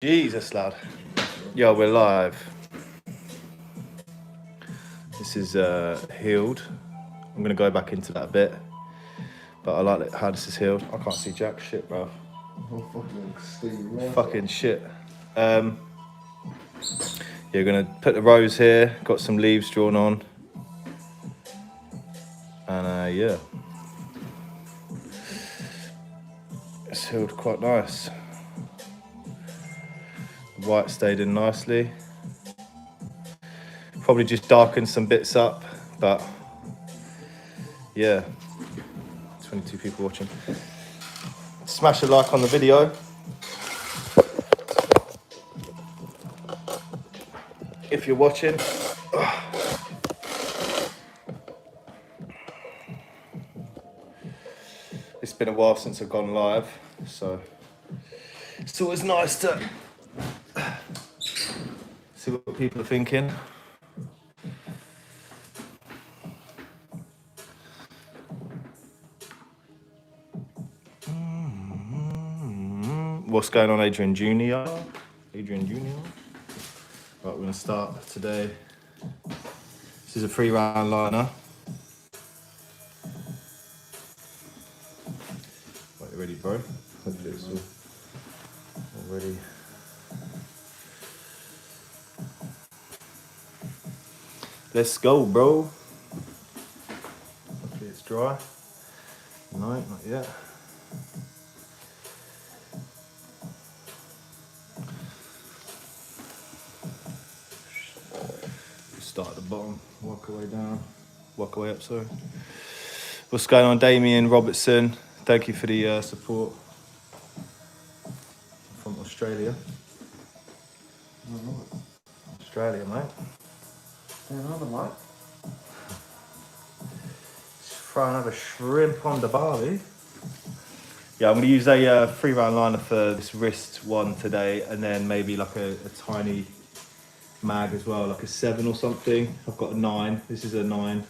Jesus, lad. Yo, we're live. This is healed. I'm gonna go back into that a bit, but I like how this is healed. I can't see jack shit, bro. Fucking shit. Yeah, you're gonna put the rose here. Got some leaves drawn on, and yeah, it's healed quite nice. The white stayed in nicely. Probably just darkened some bits up, but yeah. 22 people watching. Smash a like on the video. If you're watching. It's been a while since I've gone live, so it's always nice to see what people are thinking. What's going on, Adrian Jr.? Adrian Jr. Right, we're going to start today. This is a 3-round liner. Right, you ready, bro? Hopefully it's all ready. Let's go, bro. Hopefully it's dry. No, not yet. Start at the bottom, work our way down, work our way up, sorry. What's going on, Damien Robertson? Thank you for the support from Australia. Australia, mate. Yeah, another mate. Just throw another shrimp on the barbie. Yeah, I'm going to use a 3-round liner for this wrist one today, and then maybe like a tiny mag as well, like a 7 or something. I've got a 9. This is a 9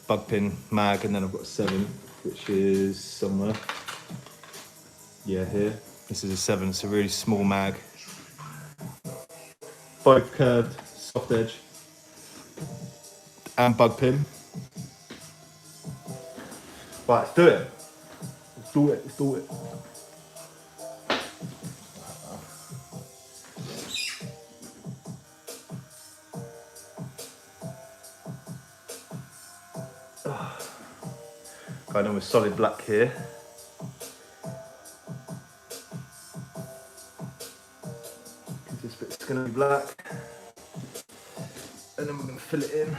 bug pin mag, and then I've got a 7, which is somewhere. Yeah, here. This is a 7. It's a really small mag. Both curved, soft edge, and bug pin. Right, let's do it. Let's do it. Let's do it. Going on with solid black here. This bit's gonna be black. And then we're gonna fill it in.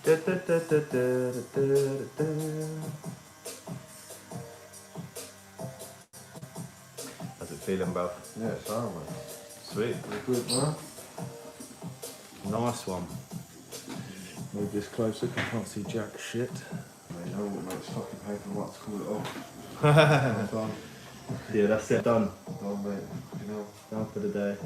Da, da, da, da, da, da, da. How's it feeling, bro? Yeah, it's alright, mate. Sweet. Good, man. Nice one. Move this closer, I can't see jack shit. Mate, you know what, mate? It's fucking paper right to call it off. Done. Yeah, that's it, done. Done, mate. You know. Done for the day.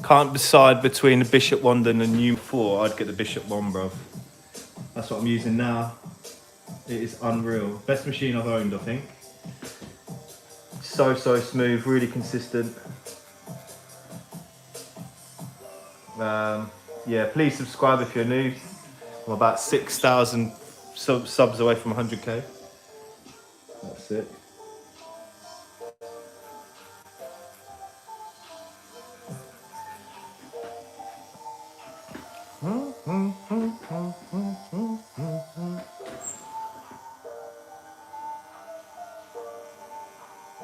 Can't decide between the Bishop Wand and the New 4. I'd get the Bishop Wand, bro. That's what I'm using now. It is unreal. Best machine I've owned, I think. So smooth, really consistent. Yeah, please subscribe if you're new. I'm about 6,000 subs away from 100k. That's it.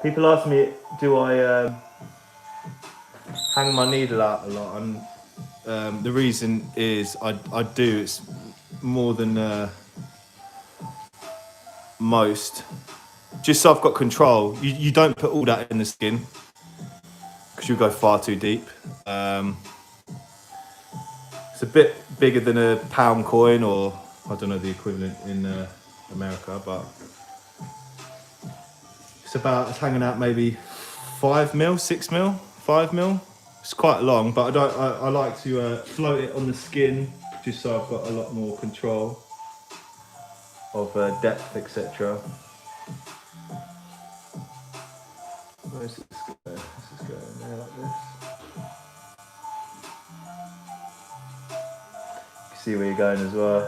People ask me, do I hang my needle out a lot? And the reason is I do. It's more than most. just so I've got control. You don't put all that in the skin because you'll go far too deep. It's a bit bigger than a pound coin, or I don't know the equivalent in America, but it's hanging out maybe 5 mil, 6 mil, 5 mil. It's quite long, but I like to float it on the skin just so I've got a lot more control of depth, etc. Where's this going? This is going there like this. You can see where you're going as well.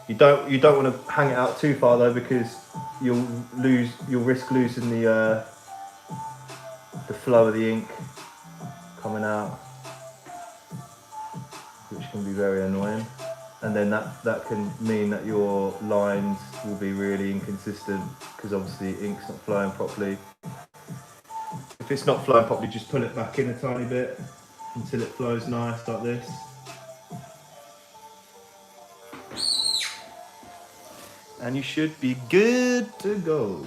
You don't want to hang it out too far though, because you'll risk losing the flow of the ink coming out, which can be very annoying. And then that can mean that your lines will be really inconsistent because obviously ink's not flowing properly. If it's not flowing properly, just pull it back in a tiny bit until it flows nice like this. And you should be good to go.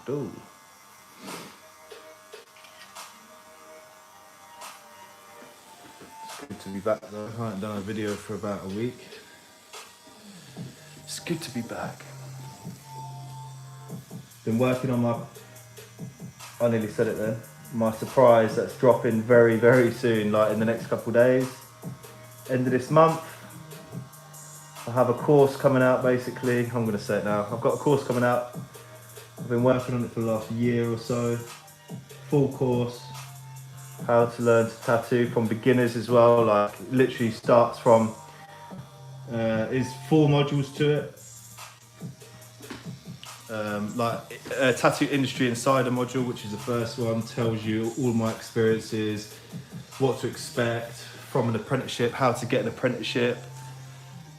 Do. It's good to be back though. I haven't done a video for about a week. It's good to be back. Been working on I nearly said it then. My surprise that's dropping very, very soon, like in the next couple of days. End of this month. I have a course coming out basically. I'm going to say it now. I've got a course coming out. I've been working on it for the last year or so. Full course. How to learn to tattoo from beginners as well. Like literally starts from, there's 4 modules to it. Tattoo industry insider module, which is the first one, tells you all my experiences, what to expect from an apprenticeship, how to get an apprenticeship,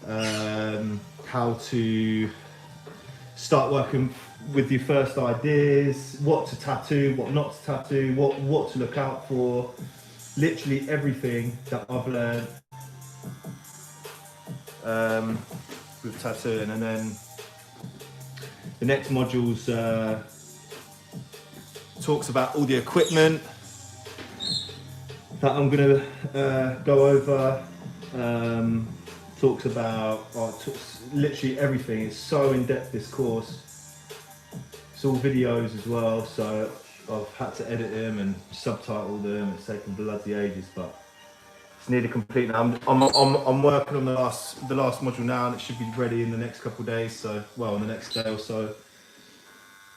how to start working with your first ideas, what to tattoo, what not to tattoo, what to look out for, literally everything that I've learned with tattooing. And then the next modules talks about all the equipment that I'm going to go over. Talks about literally everything. It's so in depth, this course. It's all videos as well, so I've had to edit them and subtitle them. It's taken bloody ages, but it's nearly complete now. I'm working on the last module now, and it should be ready in the next couple of days. So, well, in the next day or so.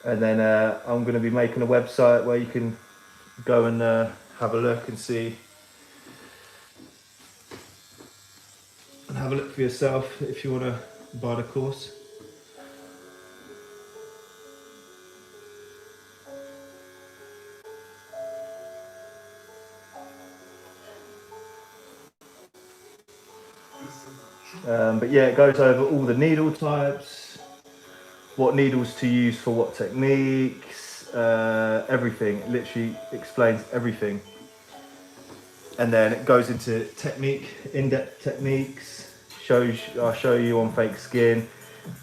And then I'm going to be making a website where you can go and have a look and see, and have a look for yourself if you want to buy the course. But yeah, it goes over all the needle types, what needles to use for what techniques, everything. It literally explains everything. And then it goes into in-depth techniques. I'll show you on fake skin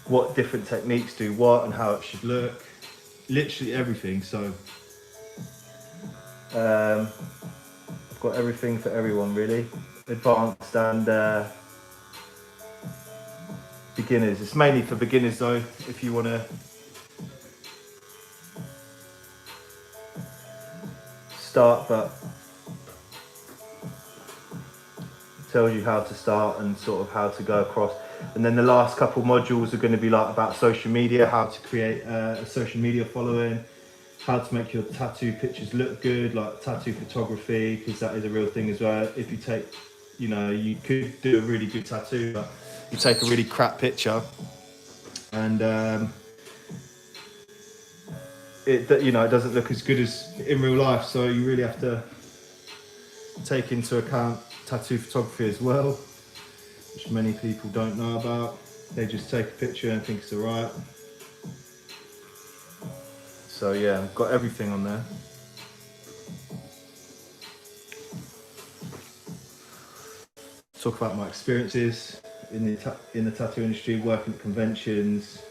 what different techniques do what and how it should look. Literally everything. So I've got everything for everyone really, advanced and beginners. It's mainly for beginners though, if you want to start, but it tells you how to start and sort of how to go across. And then the last couple modules are going to be like about social media, how to create a social media following, how to make your tattoo pictures look good, like tattoo photography, because that is a real thing as well. If you take, you could do a really good tattoo, but you take a really crap picture and it doesn't look as good as in real life. So you really have to take into account tattoo photography as well, which many people don't know about. They just take a picture and think it's alright. So yeah, I've got everything on there. talk about my experiences in the tattoo industry, working at conventions.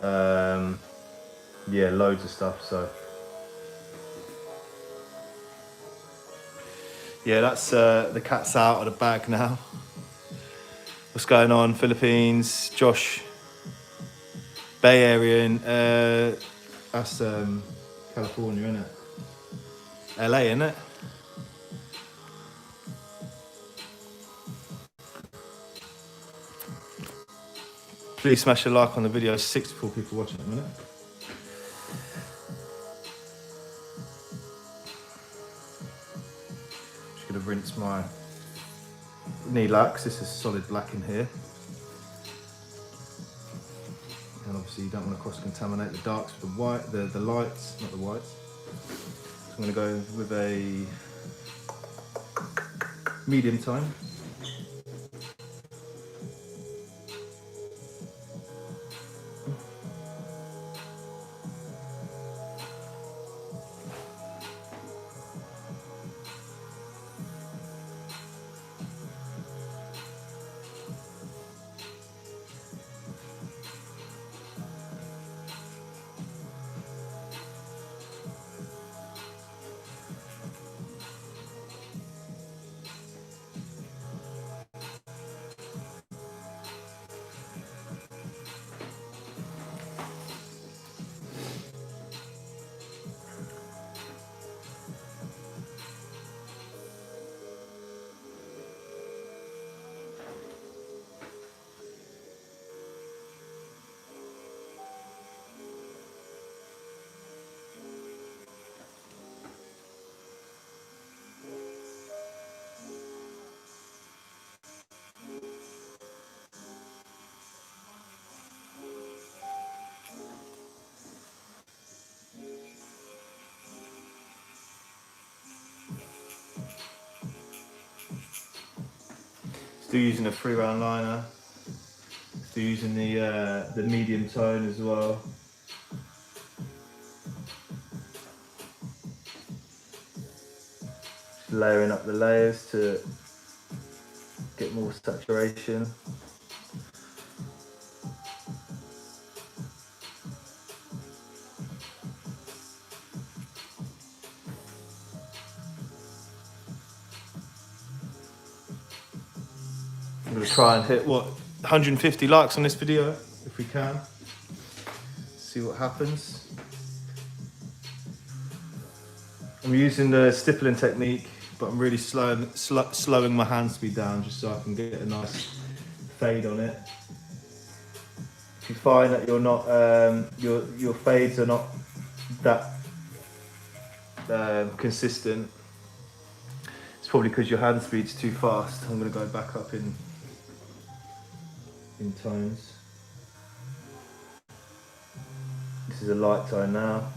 Yeah, loads of stuff. So yeah, that's the cat's out of the bag now. What's going on? Philippines, Josh, Bay Area, and that's California, isn't it? LA, isn't it? Please smash a like on the video. 64 people watching at the minute. Just gonna rinse my knee lacks. This is solid black in here. And obviously you don't want to cross-contaminate the darks with the white, the lights, not the whites. So I'm gonna go with a medium tone. Still using a 3-round liner. Still using the medium tone as well. Just layering up the layers to get more saturation. I'm going to try and hit, 150 likes on this video, if we can. See what happens. I'm using the stippling technique, but I'm really slowing my hand speed down just so I can get a nice fade on it. If you find that you're not, your fades are not that consistent, it's probably because your hand speed's too fast. I'm going to go back up in tones. This is a light tone now.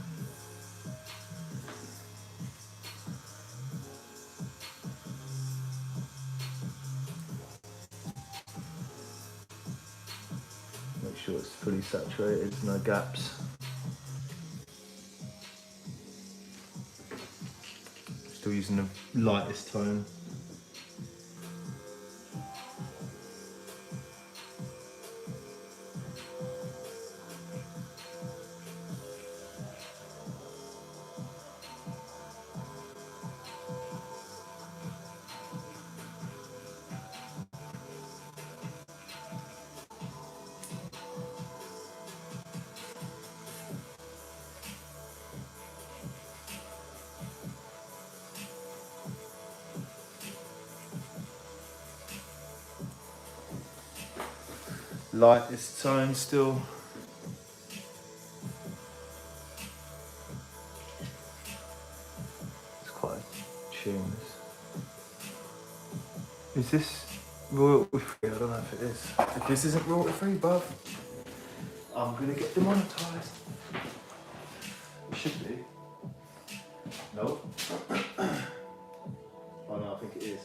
Make sure it's fully saturated, no gaps. Still using the lightest tone. Lightest tone still. It's quite a tune. Is this royalty free? I don't know if it is. If this isn't royalty free, bruv, I'm gonna get demonetized. It should be. Nope. Oh no, I think it is.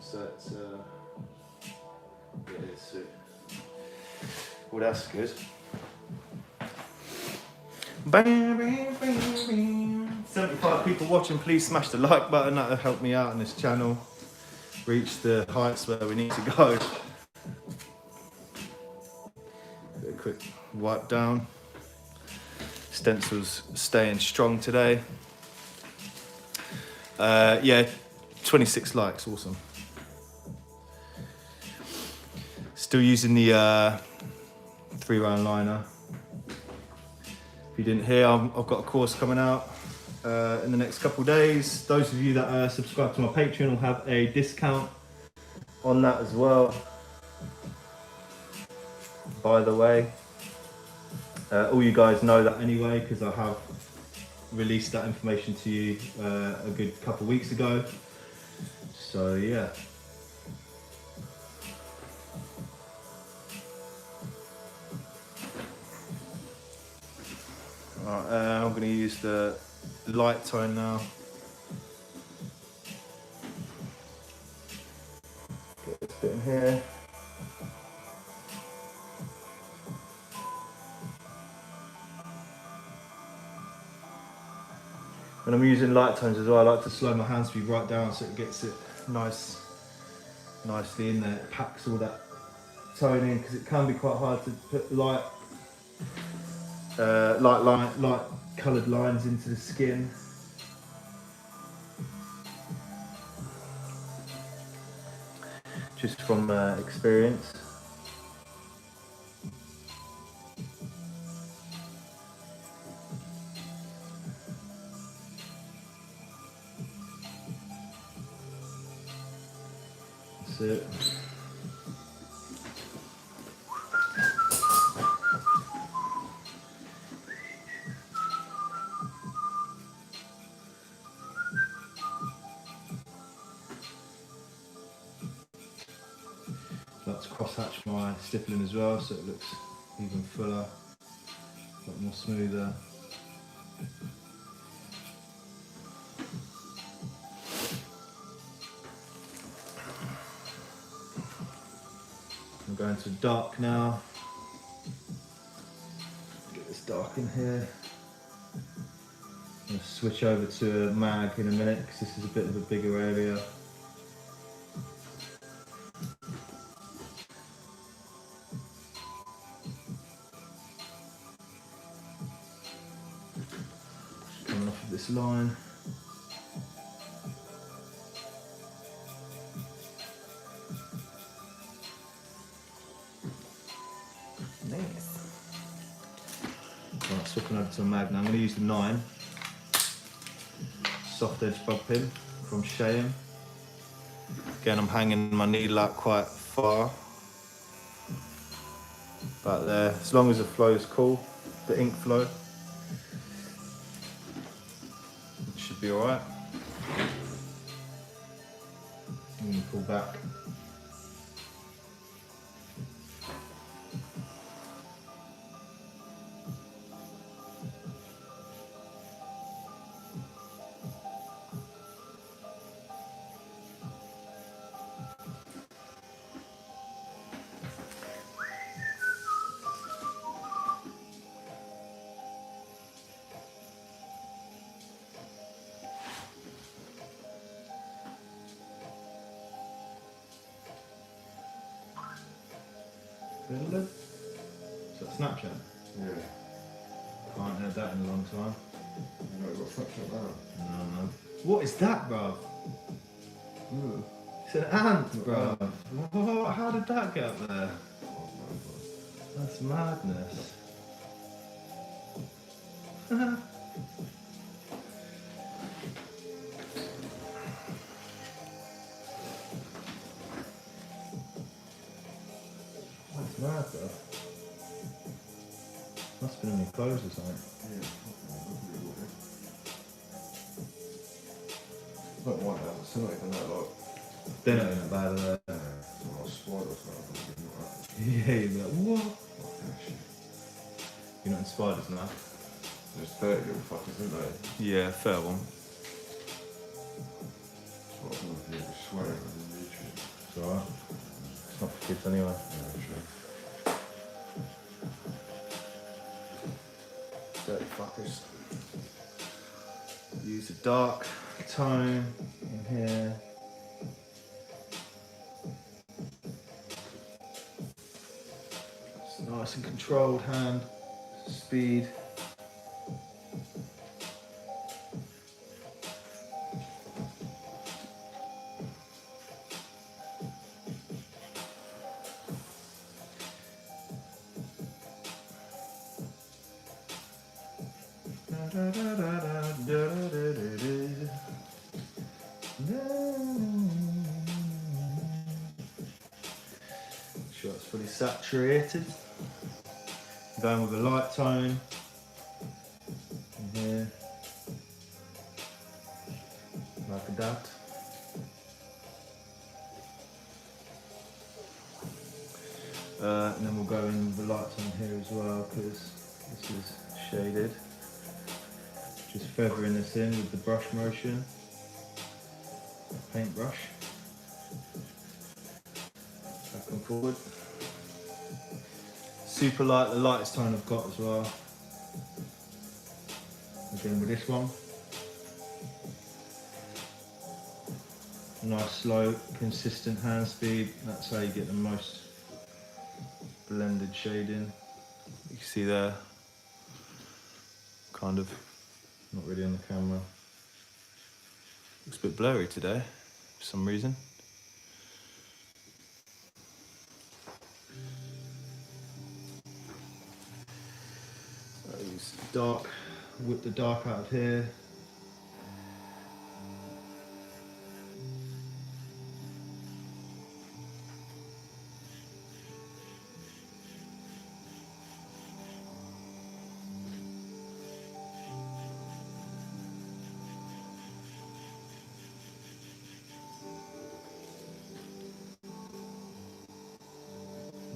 So it's yeah, it is sweet. Well, that's good. 75 people watching, please smash the like button, that'll help me out on this channel. reach the heights where we need to go. Do a quick wipe down. Stencil's staying strong today. Yeah, 26 likes, awesome. Still using the 3-round liner. If you didn't hear, I've got a course coming out in the next couple of days. Those of you that subscribe to my Patreon will have a discount on that as well. By the way, all you guys know that anyway, because I have released that information to you a good couple of weeks ago. So yeah. Alright, I'm going to use the light tone now. Get this bit in here. When I'm using light tones as well, I like to slow my hand speed right down so it gets it nicely in there. It packs all that tone in, because it can be quite hard to put light coloured lines into the skin. Just from experience. That's it. Let's cross-hatch my stippling as well, so it looks even fuller, a lot more smoother. I'm going to dark now. Get this dark in here. I'm going to switch over to a mag in a minute, because this is a bit of a bigger area. Coming off of this line. Nice. Right, swapping over to a mag now. I'm going to use the 9 soft edge bug pin from Shayham. Again, I'm hanging my needle out quite far, about there. As long as the flow is cool, the ink flow, it should be all right. I'm going to pull back. Is that Snapchat? Yeah. Can't heard that in a long time. You know, got Snapchat now. No, man. What is that, bruv? Ooh. It's an ant, bruv. What? How did that get up there? Oh my god. That's madness. That's mad, though. Must have been in your clothes or something. Yeah. I don't want that. It's not even that like. They're not even bad, are they? It's not a spider or something. Yeah, you'd be like, what? Fuck that shit. You're not in spiders now? There's 30 little fuckers, isn't there? Yeah, fair one. That's what I'm gonna do. Swearing on YouTube. It's alright. It's not for kids anyway. Yeah, sure. Dirty fuckers. Use a dark tone in here. Nice and controlled hand speed. Sure it's fully saturated. Going with a light tone in here, like that. And then we'll go in with the light tone here as well, because this is shaded. Just feathering this in with the brush motion, paintbrush, back and forward. Super light, the lightest tone I've got as well. Again with this one. Nice, slow, consistent hand speed. That's how you get the most blended shading. You can see there, kind of, not really on the camera. Looks a bit blurry today, for some reason. Use dark, whip the dark out of here.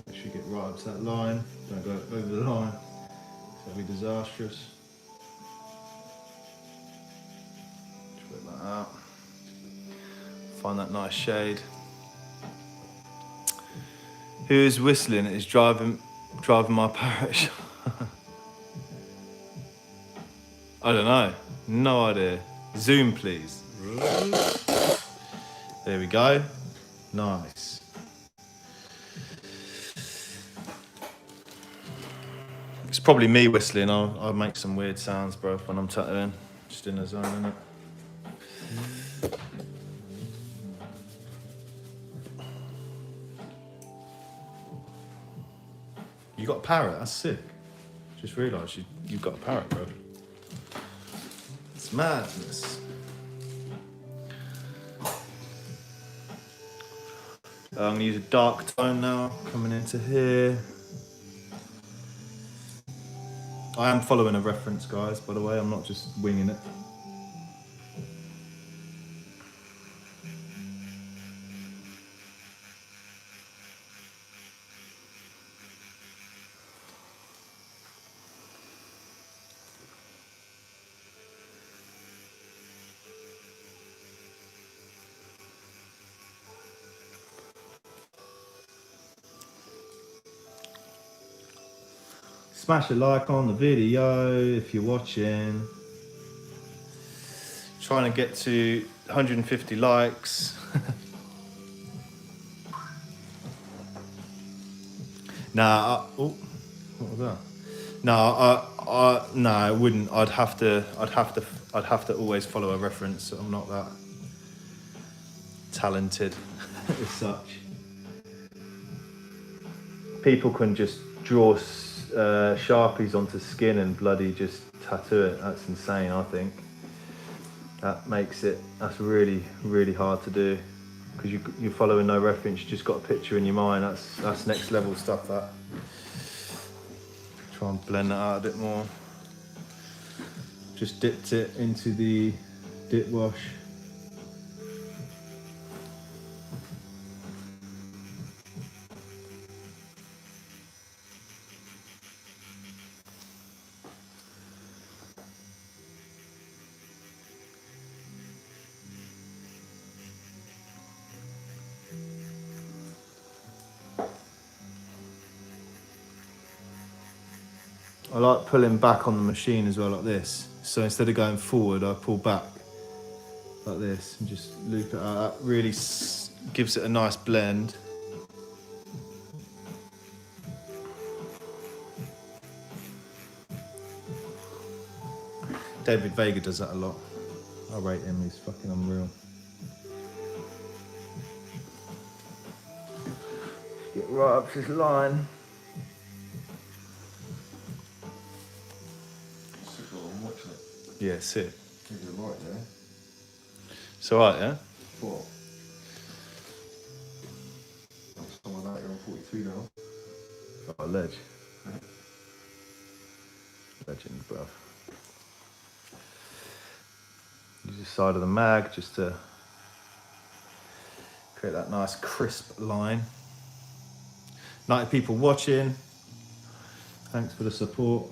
Make sure you get right up to that line, don't go over the line. That'll be disastrous. Just whip that out. Find that nice shade. Who is whistling? Is driving my parrot. I don't know. No idea. Zoom, please. There we go. Nice. It's probably me whistling. I'll make some weird sounds, bro, when I'm tattooing. Just in the zone, innit? You got a parrot? That's sick. Just realised you've got a parrot, bro. It's madness. I'm going to use a dark tone now, coming into here. I am following a reference, guys, by the way. I'm not just winging it. Smash a like on the video if you're watching. Trying to get to 150 likes. Nah, oh, what was that? No, I wouldn't. I'd have to always follow a reference. I'm not that talented as such. People can just draw Sharpies onto skin and bloody just tattoo it. That's insane, I think. That's really, really hard to do, because you're following no reference. You just got a picture in your mind. That's next level stuff. That. Try and blend that out a bit more. Just dipped it into the dip wash. I like pulling back on the machine as well, like this. So instead of going forward, I pull back like this and just loop it out. That really gives it a nice blend. David Vega does that a lot. I rate him, he's fucking unreal. Get right up to his line. Sit on watching it. Yeah, sit. Give you a light there. It's alright, yeah? What? Someone out here on 42 now. Oh, ledge. Legend, bruv. Use the side of the mag just to create that nice crisp line. 90 people watching. Thanks for the support.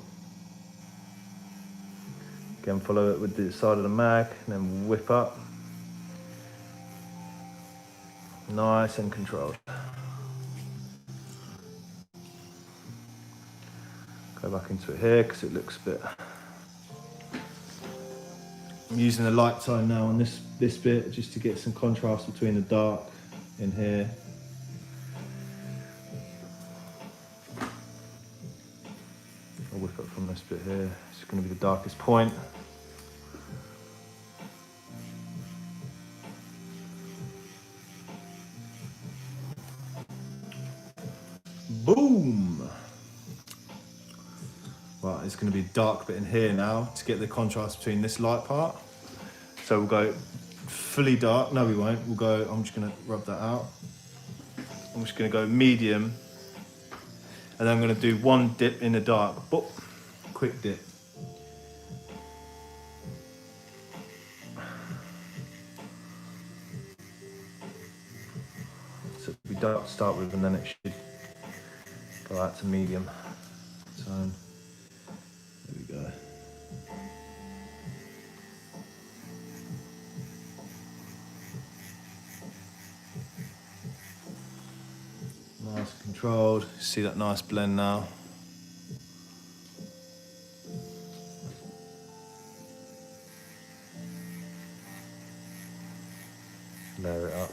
Again, follow it with the side of the mag and then whip up. Nice and controlled. Go back into it here because it looks a bit... I'm using a light tone now on this bit just to get some contrast between the dark in here. I'll whip up from this bit here. It's going to be the darkest point. Boom! Right, it's going to be a dark bit in here now to get the contrast between this light part. So we'll go fully dark. No, we won't. We'll go, I'm just going to rub that out. I'm just going to go medium. And then I'm going to do one dip in the dark. Boop. Quick dip. So it'll be dark to start with, and then it should go out to medium tone. There we go. Nice controlled. See that nice blend now. Layer it up.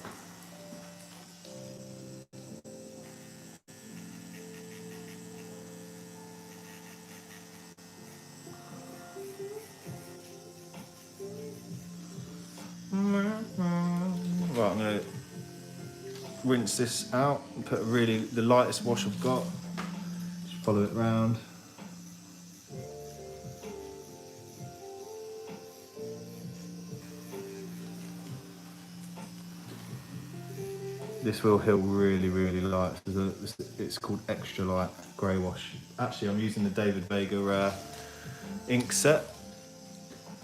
Right, I'm going to rinse this out and put really the lightest wash I've got. Just follow it round. This will heal really, really light. It's called extra light grey wash. Actually, I'm using the David Vega ink set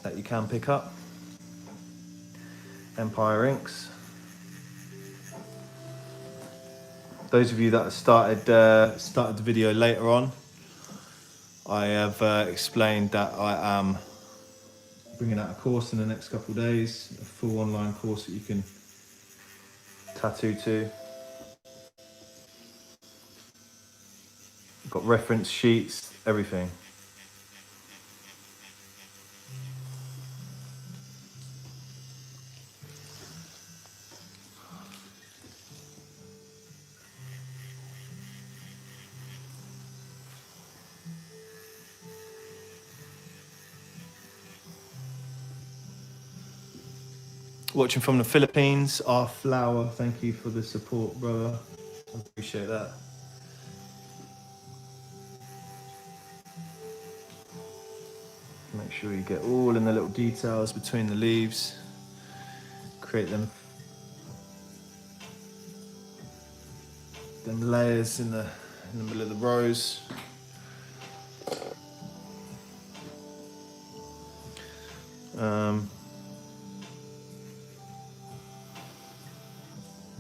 that you can pick up. Empire Inks. Those of you that have started the video later on, I have explained that I am bringing out a course in the next couple of days, a full online course that you can tattoo to. Got reference sheets, everything. Watching from the Philippines, our flower, thank you for the support, brother. I appreciate that. Make sure you get all in the little details between the leaves. Create them layers in the middle of the rows.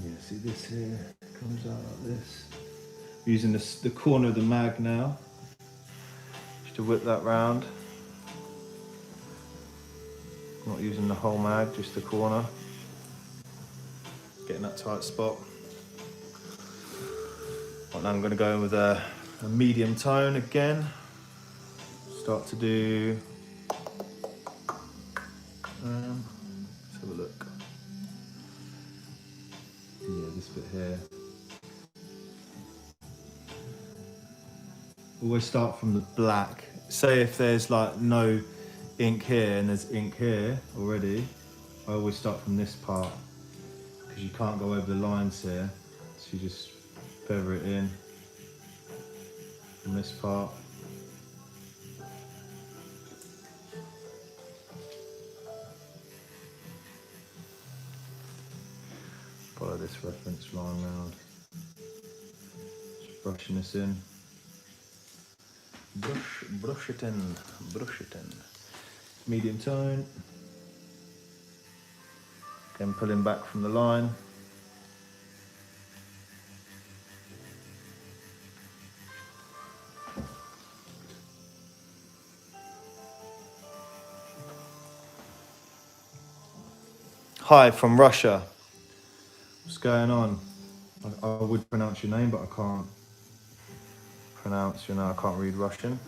Yeah, see this here comes out like this. Using the corner of the mag now, just to whip that round. Not using the whole mag, just the corner. Getting that tight spot. Right, now I'm going to go in with a medium tone again. Start to do. Let's have a look. Yeah, this bit here. Always start from the black. Say if there's like no ink here and there's ink here already, I always start from this part because you can't go over the lines here. So you just feather it in from this part. Follow this reference line round. Just brushing this in. Brush it in, brush it in. Medium tone. Again, pulling back from the line. Hi from Russia. What's going on? I would pronounce your name, but I can't pronounce your name. I can't read Russian.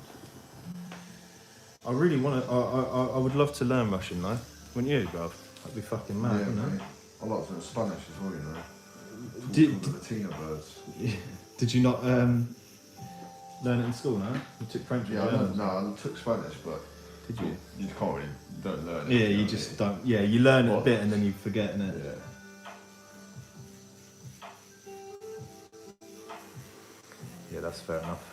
I really want to. I would love to learn Russian though. Wouldn't you, bruv? That'd be fucking mad, Yeah, wouldn't it? mate. I like to learn Spanish as well, you know. Did- the Latina birds. Did you not learn it in school? No, you took French. Yeah, I took Spanish, but Did you? you can't really don't learn it. Yeah, you know just what don't. Yeah, you learn it a What? bit and then you forget it. I mean? Yeah, that's fair enough.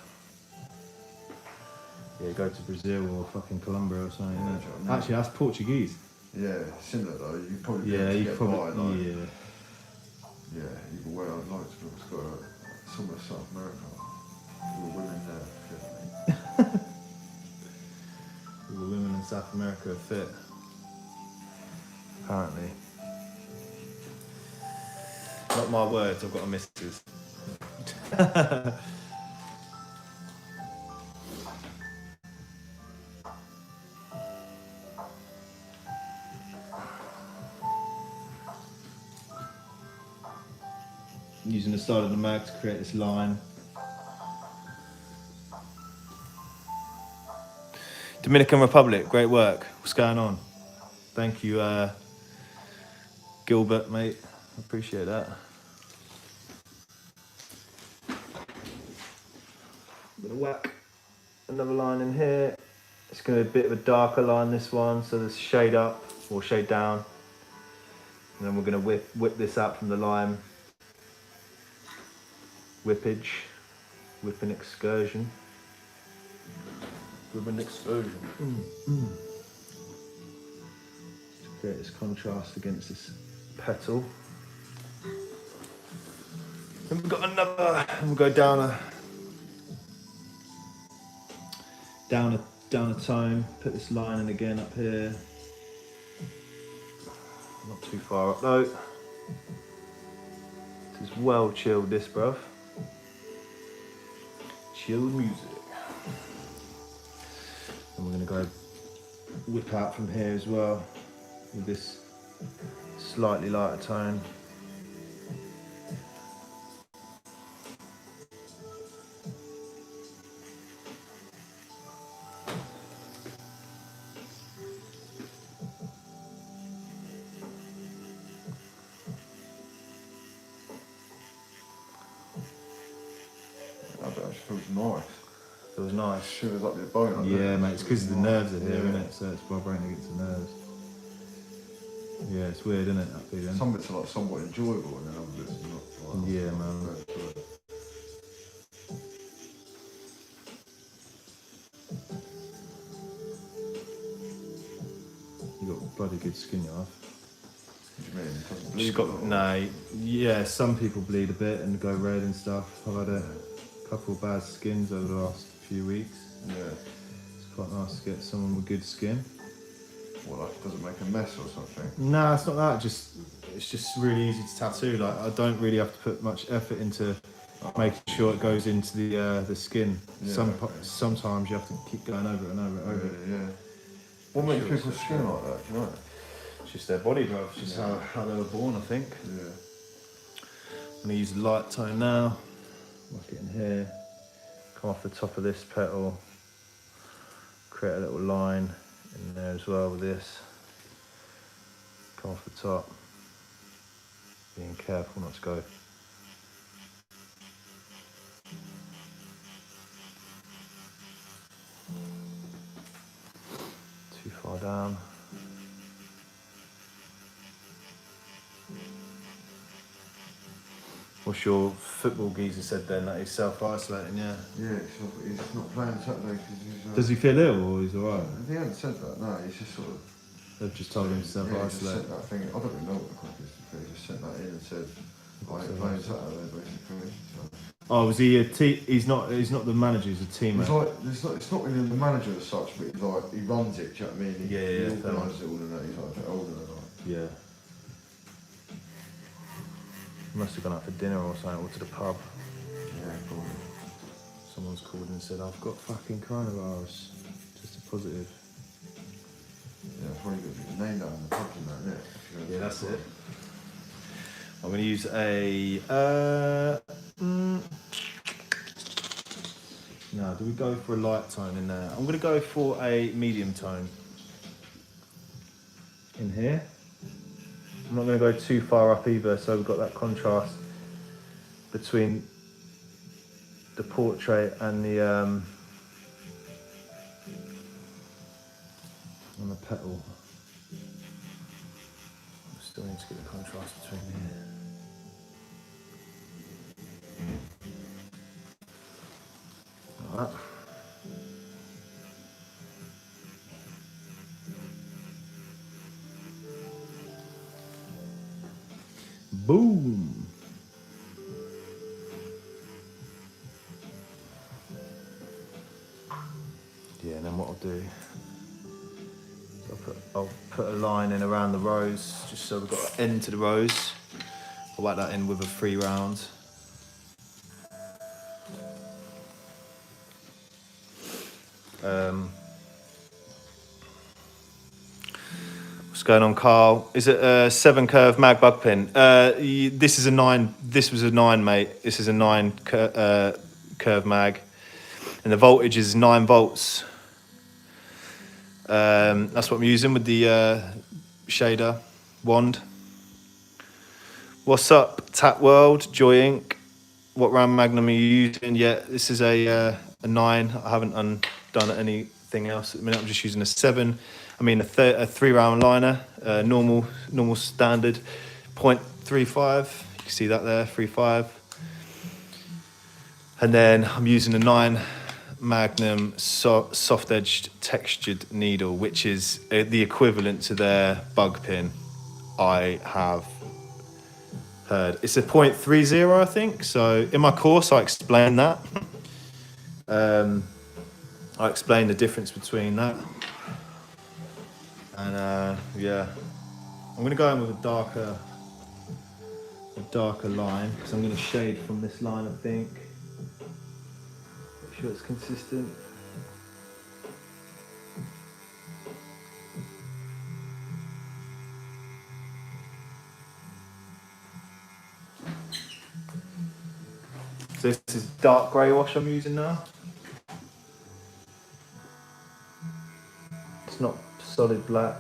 Yeah, go to Brazil or fucking Colombia or something. Yeah, innit? do you know what I mean? Actually, that's Portuguese. Yeah, similar though. You probably be Yeah, able to you get probably. by, like, Yeah. either way. I'd like to be able to go somewhere South America. All the women there, definitely. All the women in South America are fit. Apparently. Not my words, I've got a missus. Using the side of the mag to create this line. Dominican Republic, great work. What's going on? Thank you, Gilbert, mate. I appreciate that. I'm gonna whack another line in here. It's gonna be a bit of a darker line, this one, so there's shade up or shade down. And then we're gonna whip this out from the line. Whipping excursion. Whipping excursion. To create this contrast against this petal. Then we've got another, and we'll go down a tone, put this line in again up here. Not too far up though. This is well chilled, this bruv. Chill music. And we're gonna go whip out from here as well with this slightly lighter tone. That actually feels nice. It was nice. Shivers up your bone. Yeah, mate, it's because the nerves are here, Yeah. isn't it? So it's vibrating against the nerves. Yeah, it's weird, isn't it, that feeling? Some bits are like somewhat enjoyable and then other bits are not. Like, Yeah, man. very good. You got bloody good skin, you have. What do you mean? It doesn't bleed Just got, a lot. no, yeah, some people bleed a bit and go red and stuff. I've had a couple of bad skins over the last few weeks. Yeah. It's quite nice to get someone with good skin. Well, like, does it make a mess or something? No, it's not that. It's just really easy to tattoo. Like, I don't really have to put much effort into making sure it goes into the skin. Yeah, okay. Sometimes you have to keep going over it and over it, over it. Yeah. What makes Sure, people's sure. skin like that? Do you know? It's just their body, bro. It's just Yeah. how they were born, I think. Yeah. I'm gonna use a light tone now. Whack it in here. Come off the top of this petal. Create a little line in there as well with this. Come off the top. Being careful not to go. Too far What's your football geezer said then, that he's self-isolating, yeah? Yeah, he's not playing Saturday because he's... Does he feel ill or he's alright? He hasn't said that, no, he's just sort of... They've just told him to Yeah, he just self-isolate. sent that thing, I don't really know what the crack is, he just sent that in and said, I ain't playing Saturday, basically. So. Oh, was he he's not the manager, he's a teammate. It's not really the manager as such, but he runs it, do you know what I mean? He organises it all and that, he's like a bit older than that. Yeah. He must have gone out for dinner or something, or to the pub. Yeah, probably. Someone's called and said, I've got fucking coronavirus. Just a positive. Yeah, that's why you got your name down in the pub and that, isn't it? Yeah, that's it. I'm going to use a... No, do we go for a light tone in there? I'm going to go for a medium tone. In here. I'm not going to go too far up either, so we've got that contrast between the portrait and the petal. Still need to get the contrast between here. Like that. Boom! Yeah, and then what I'll do is I'll put a line in around the rose, just so we've got an end to the rose. I'll whack that in with a 3 round. What's going on, Carl? Is it a 7 curve mag bug pin? This is a 9. This was a 9, mate. This is a 9 curve mag, and the voltage is 9 volts. That's what I'm using with the shader wand. What's up, Tap World, Joy Inc? What RAM Magnum are you using? Yeah, this is a 9. I haven't done anything else at the minute. I'm just using a 7. I mean a 3 round liner, normal standard 0.35. You can see that there, 3.5. And then I'm using a 9 Magnum soft edged textured needle, which is the equivalent to their bug pin. I have heard it's a 0.30, I think. So in my course I explain that. I explain the difference between that, and yeah, I'm gonna go in with a darker line because I'm gonna shade from this line, I think. Make sure it's consistent. So this is dark grey wash I'm using now. It's not solid black.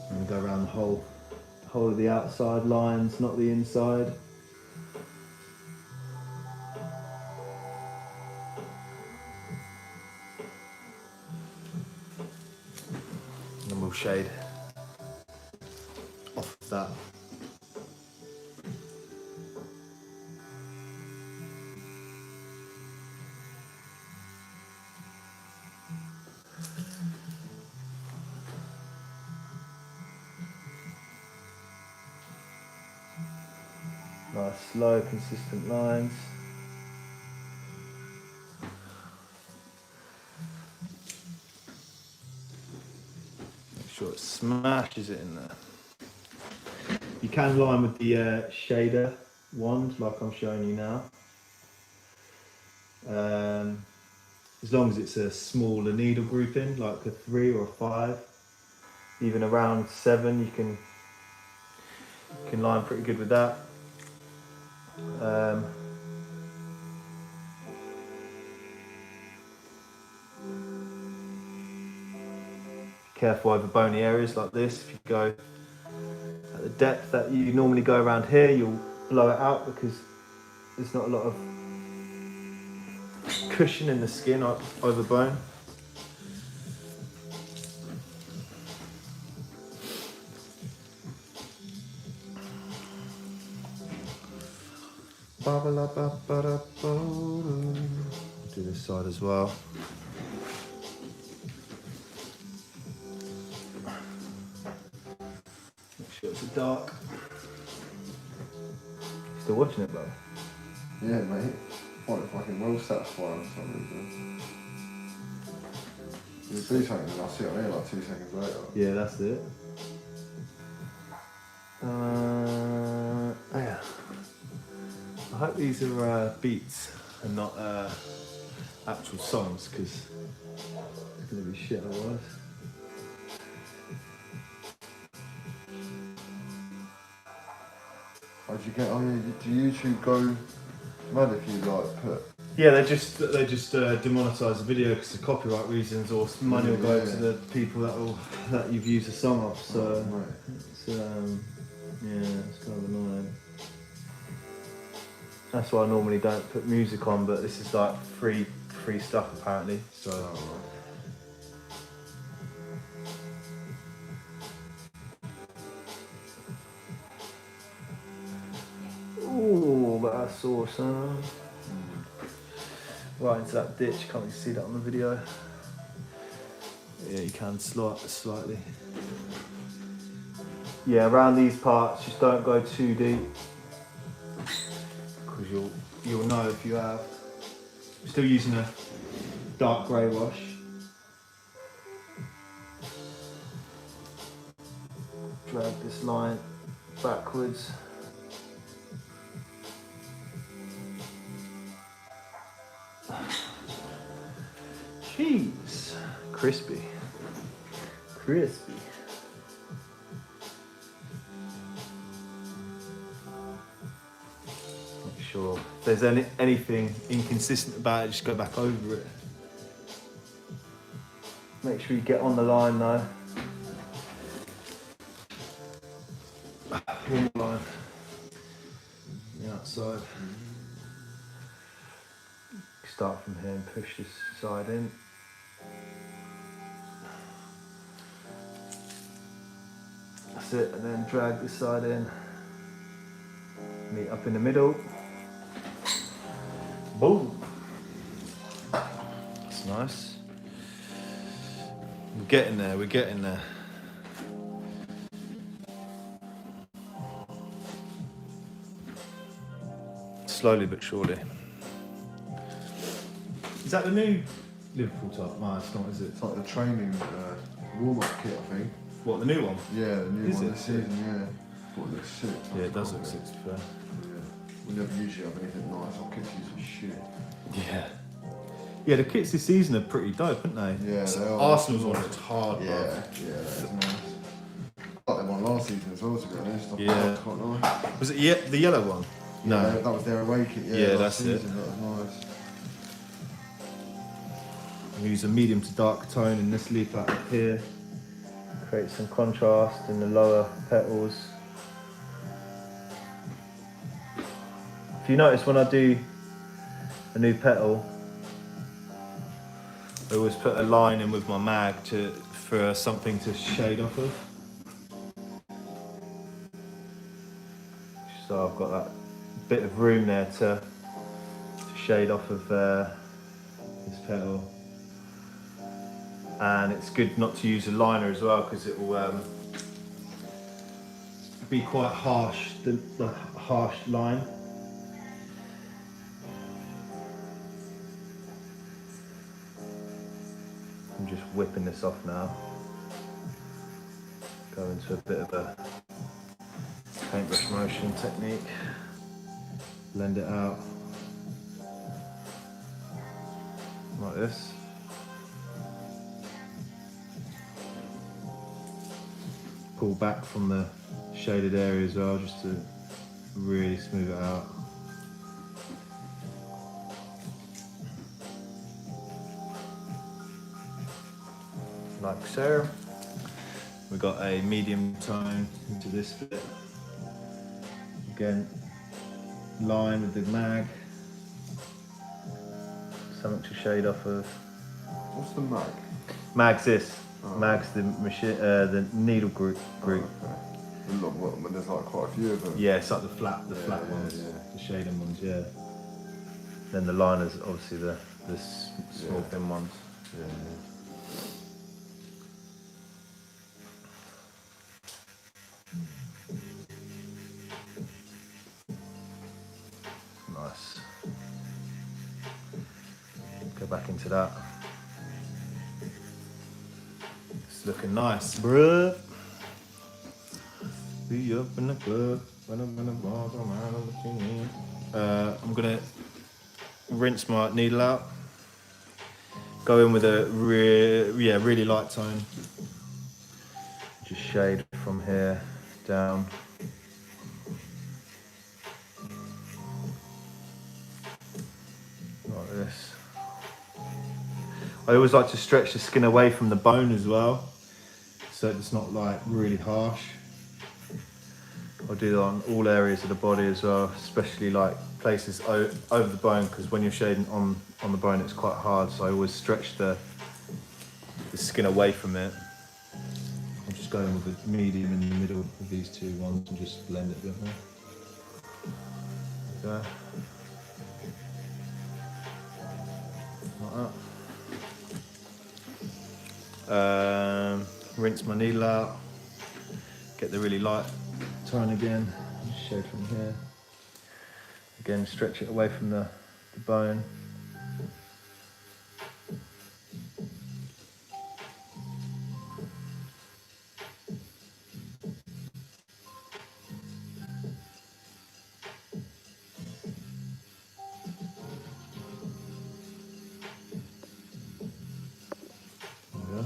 And go around the whole of the outside lines, not the inside. And then we'll shade off of that. Nice, slow, consistent lines. Make sure it smashes it in there. You can line with the shader wand, like I'm showing you now. As long as it's a smaller needle grouping, like a 3 or a 5, even around 7, you can line pretty good with that. Careful over bony areas like this. If you go at the depth that you normally go around here, you'll blow it out because there's not a lot of cushion in the skin over bone. Do this side as well. Make sure it's dark. Still watching it, bro? Yeah, mate. Quite fucking well satisfying for some reason. You do something and I'll see it on here like 2 seconds later. Yeah, that's it. Yeah. I hope these are beats and not actual songs, because it's going to be shit otherwise. How'd you get on? Do YouTube go mad if you like put? Yeah, they just demonetise the video because of copyright reasons, or money will go to the people that you've used the song off. So it's it's kind of annoying. That's why I normally don't put music on, but this is like free stuff apparently. So. Ooh, that's awesome. Right into that ditch, can't really see that on the video. Yeah, you can slightly. Yeah, around these parts, just don't go too deep, because you'll know if you have. I'm still using a dark grey wash. Drag this line backwards. Cheese, crispy. Make sure if there's anything inconsistent about it, just go back over it. Make sure you get on the line though. One line. The outside. Start from here and push this side in. That's it, and then drag this side in. Meet up in the middle. Boom. That's nice. We're getting there. Slowly but surely. Is that the new Liverpool top? No, it's not, is it? It's like the training warm-up kit, I think. What, the new one? Yeah, the new Is one it? this season, yeah. Thought it looks sick. Yeah, it does look sick, to be fair. Yeah. We never usually have anything nice. Our kits usually shit. Yeah. Yeah, the kits this season are pretty dope, aren't they? Yeah, so they are. Arsenal's one looks hard, Yeah, bro. yeah, that's nice. I like them one last season as well, to be honest. I Yeah. thought quite nice. Was it the yellow one? No. Yeah, that was their away kit, yeah. Yeah, last that's season, it. That was nice. We use a medium to dark tone in this leaf out up here. Create some contrast in the lower petals. If you notice, when I do a new petal, I always put a line in with my mag for something to shade off of. So I've got that bit of room there to shade off of this petal. And it's good not to use a liner as well, because it will be quite harsh, the harsh line. I'm just whipping this off now. Go into a bit of a paintbrush motion technique. Blend it out like this. Pull back from the shaded area as well, just to really smooth it out. Like so. We've got a medium tone into this bit. Again, line with the mag. Something to shade off of. What's the mag? Mag's this. Oh. Mag's the machine, the needle group. Oh, okay. Look, but there's like quite a few of them. Yeah, it's like the flat ones, yeah. the shading ones, yeah. Then the liners, obviously the small thin ones. Yeah, Nice. Go back into that. It's looking nice, bruh. Be up in the club. I'm gonna rinse my needle out. Go in with a really light tone. Just shade from here down. Like this. I always like to stretch the skin away from the bone as well, so it's not like really harsh. I'll do that on all areas of the body as well, especially like places over the bone, because when you're shading on the bone it's quite hard, so I always stretch the skin away from it. I'm just going with a medium in the middle of these two ones and just blend it a bit more. There we go. Like that. Rinse my needle out, get the really light tone again, just shade from here. Again, stretch it away from the bone. There we go.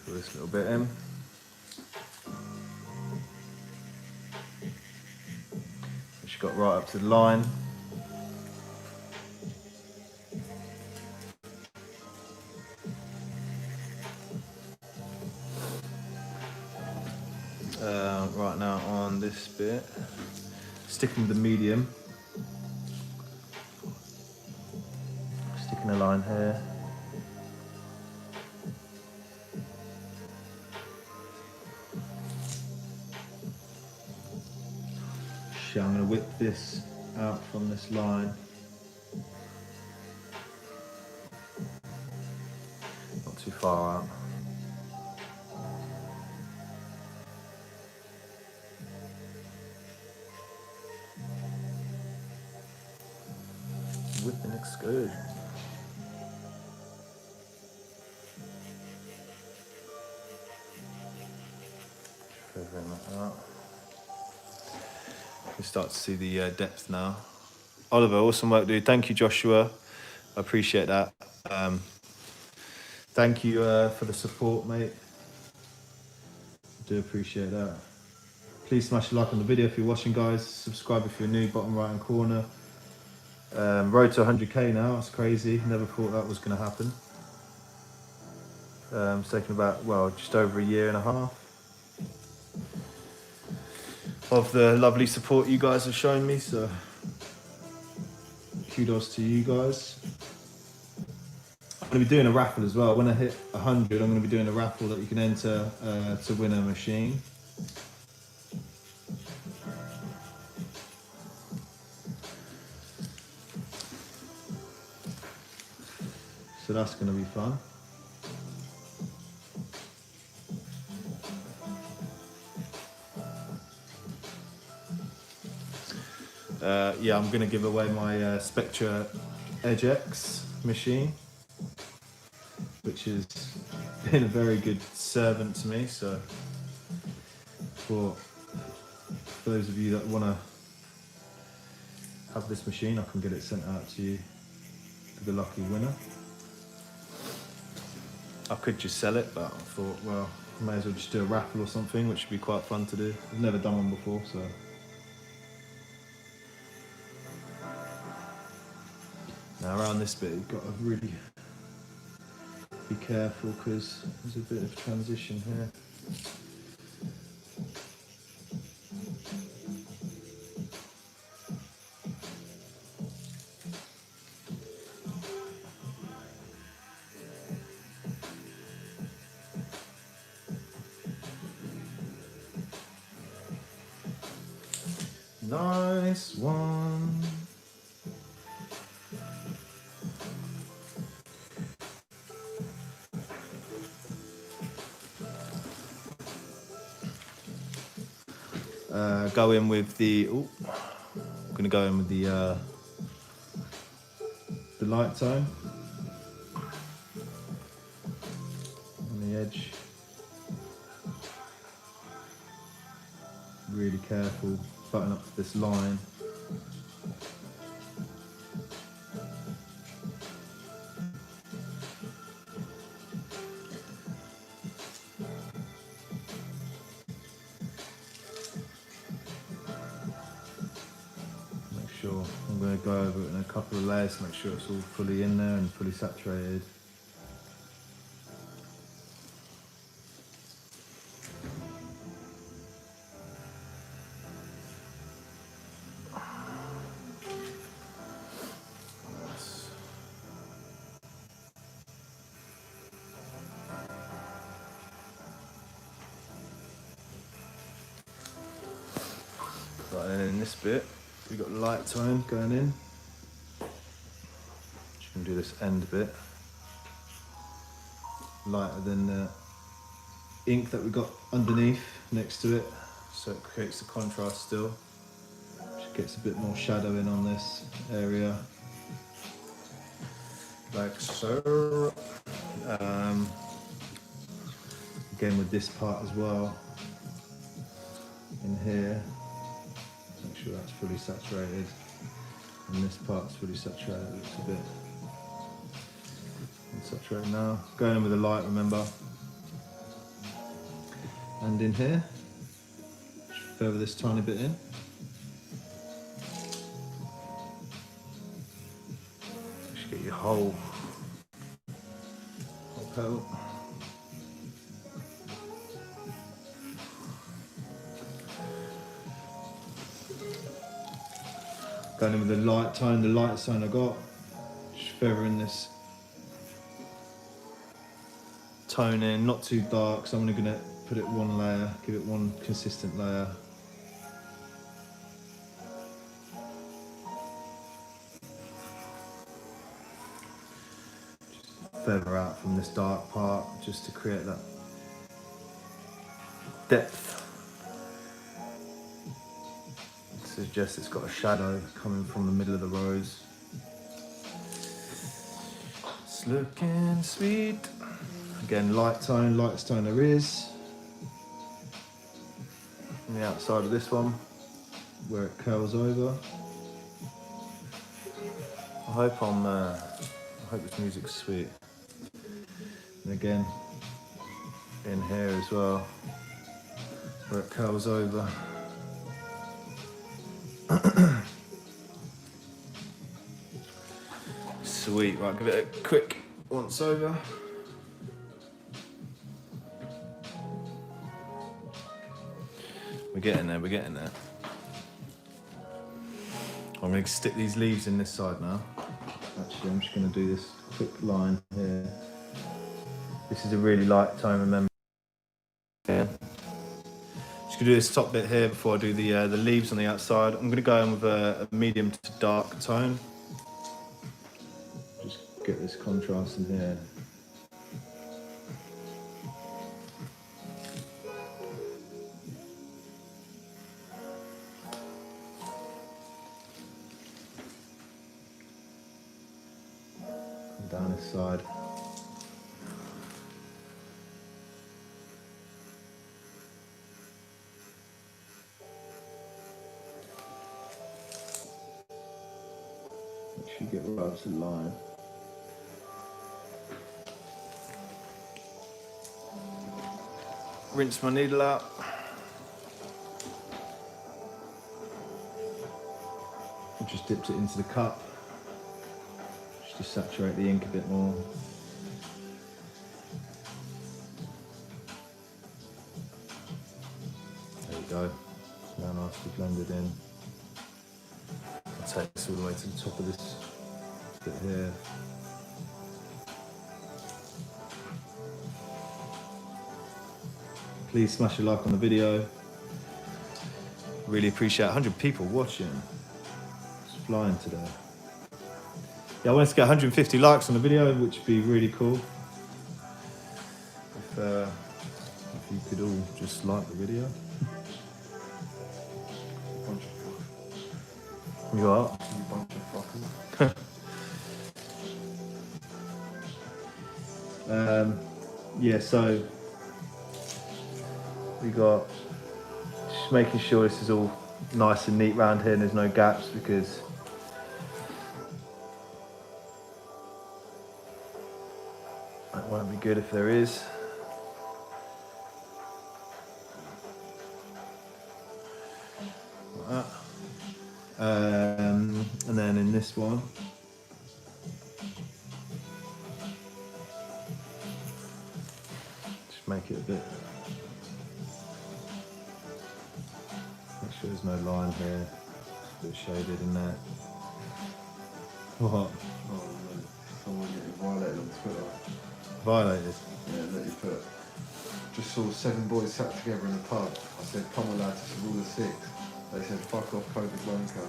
Put this little bit in. Which got right up to the line. Right now on this bit, sticking with the medium, sticking a line here. I'm going to whip this out from this line. Not too far out. Whipping excursion. Feathering that out. You can start to see the depth now. Oliver, awesome work, dude. Thank you, Joshua. I appreciate that. Thank you for the support, mate. I do appreciate that. Please smash a like on the video if you're watching, guys. Subscribe if you're new, bottom right hand corner. Road to 100k now, that's crazy. Never thought that was going to happen. It's taken about, well, just over a year and a half of the lovely support you guys have shown me, so kudos to you guys. I'm going to be doing a raffle as well. When I hit 100, I'm going to be doing a raffle that you can enter to win a machine. So that's going to be fun. Yeah, I'm going to give away my Spectra Edge X machine, which has been a very good servant to me. So for those of you that want to have this machine, I can get it sent out to you, to the lucky winner. I could just sell it, but I thought, well, I may as well just do a raffle or something, which would be quite fun to do. I've never done one before, so. Now around this bit, you've got to really be careful because there's a bit of transition here. nice one. Go in with the. Oh, I'm gonna go in with the light tone on the edge. Really careful, button up this line. Make sure, I'm going to go over it in a couple of layers to make sure it's all fully in there and fully saturated. Right, and then in this bit, we've got light tone going in. Just going to do this end bit. Lighter than the ink that we got underneath next to it, so it creates the contrast still. Just gets a bit more shadow in on this area. Like so. Again with this part as well. In here. Make sure that's fully saturated, and this part's fully saturated. It looks a bit unsaturated now. Going in with the light, remember. And in here, just feather this tiny bit in. Just get your whole coat. Going in with the light tone I got, just feathering this tone in, not too dark, so I'm only going to put it one layer, give it one consistent layer. Just feather out from this dark part, just to create that depth. Suggests it's got a shadow coming from the middle of the rose. It's looking sweet. Again, light tone, lightest tone there is. On the outside of this one, where it curls over. I hope this music's sweet. And again, in here as well, where it curls over. Sweet, right, give it a quick once over. We're getting there, we're getting there. I'm going to stick these leaves in this side now. Actually, I'm just going to do this quick line here. This is a really light tone, remember. Yeah. Just going to do this top bit here before I do the leaves on the outside. I'm going to go in with a medium to dark tone. Just get this contrast in here. And down this side. Make sure you get right to the line. Rinse my needle out. Just dipped it into the cup. Just to saturate the ink a bit more. There you go. It's now nicely blended in. I'll take this all the way to the top of this bit here. Please smash a like on the video. Really appreciate 100 people watching. It's flying today. Yeah, I wanted to get 150 likes on the video, which would be really cool. If you could all just like the video. Bunch of You are? fuckers. You bunch of fuckers. Yeah, so we got just making sure this is all nice and neat around here and there's no gaps, because that won't be good if there is. Like that. And then in this one, just make it a bit, make sure there's no line here, just a bit shaded in there. What? Oh man, someone getting violated on Twitter. Violated? Yeah, that you put. Just saw 7 boys sat together in a pub. I said, come on lads, it's a rule of 6. They said, fuck off, COVID wanker.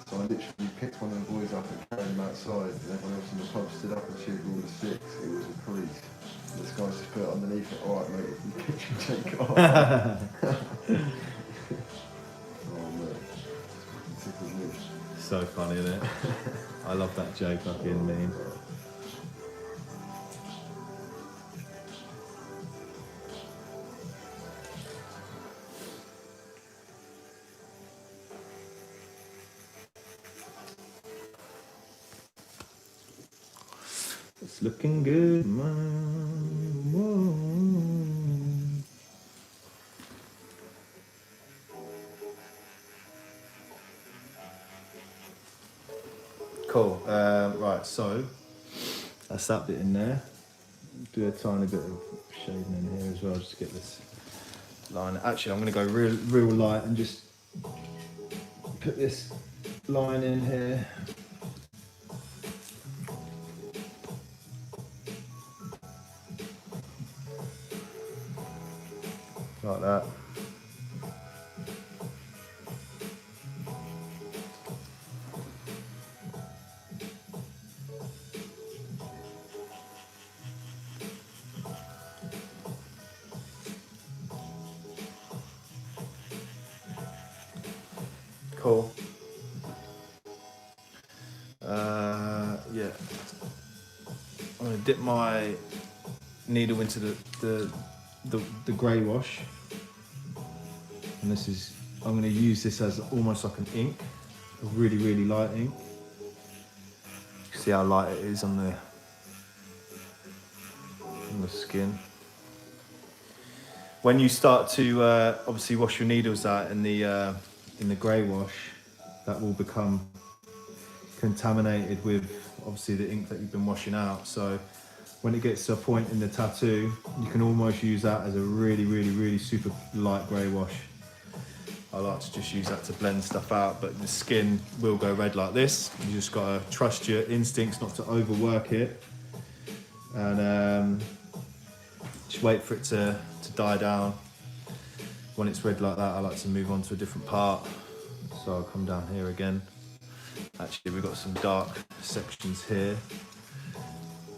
So I literally picked one of the boys up and carried him outside, and everyone else in the pub stood up and cheered rule of 6. It was a priest. This guy just put underneath it, alright mate, if you pitch and take it off. Oh man, it's fucking tickles me. So funny, isn't it? I love that joke fucking meme. It's looking good, man. Whoa. Cool. Right, so that's that bit in there. Do a tiny bit of shading in here as well, just to get this line. Actually, I'm going to go real light and just put this line in here. Like that. Cool. Yeah. I'm gonna dip my needle into the grey wash, and this is, I'm gonna use this as almost like an ink, a really light ink. See how light it is on the skin. When you start to obviously wash your needles out in the grey wash, that will become contaminated with obviously the ink that you've been washing out. So when it gets to a point in the tattoo, you can almost use that as a really super light grey wash. I like to just use that to blend stuff out, but the skin will go red like this. You just gotta trust your instincts not to overwork it, and just wait for it to die down. When it's red like that, I like to move on to a different part. So I'll come down here again. Actually, we've got some dark sections here.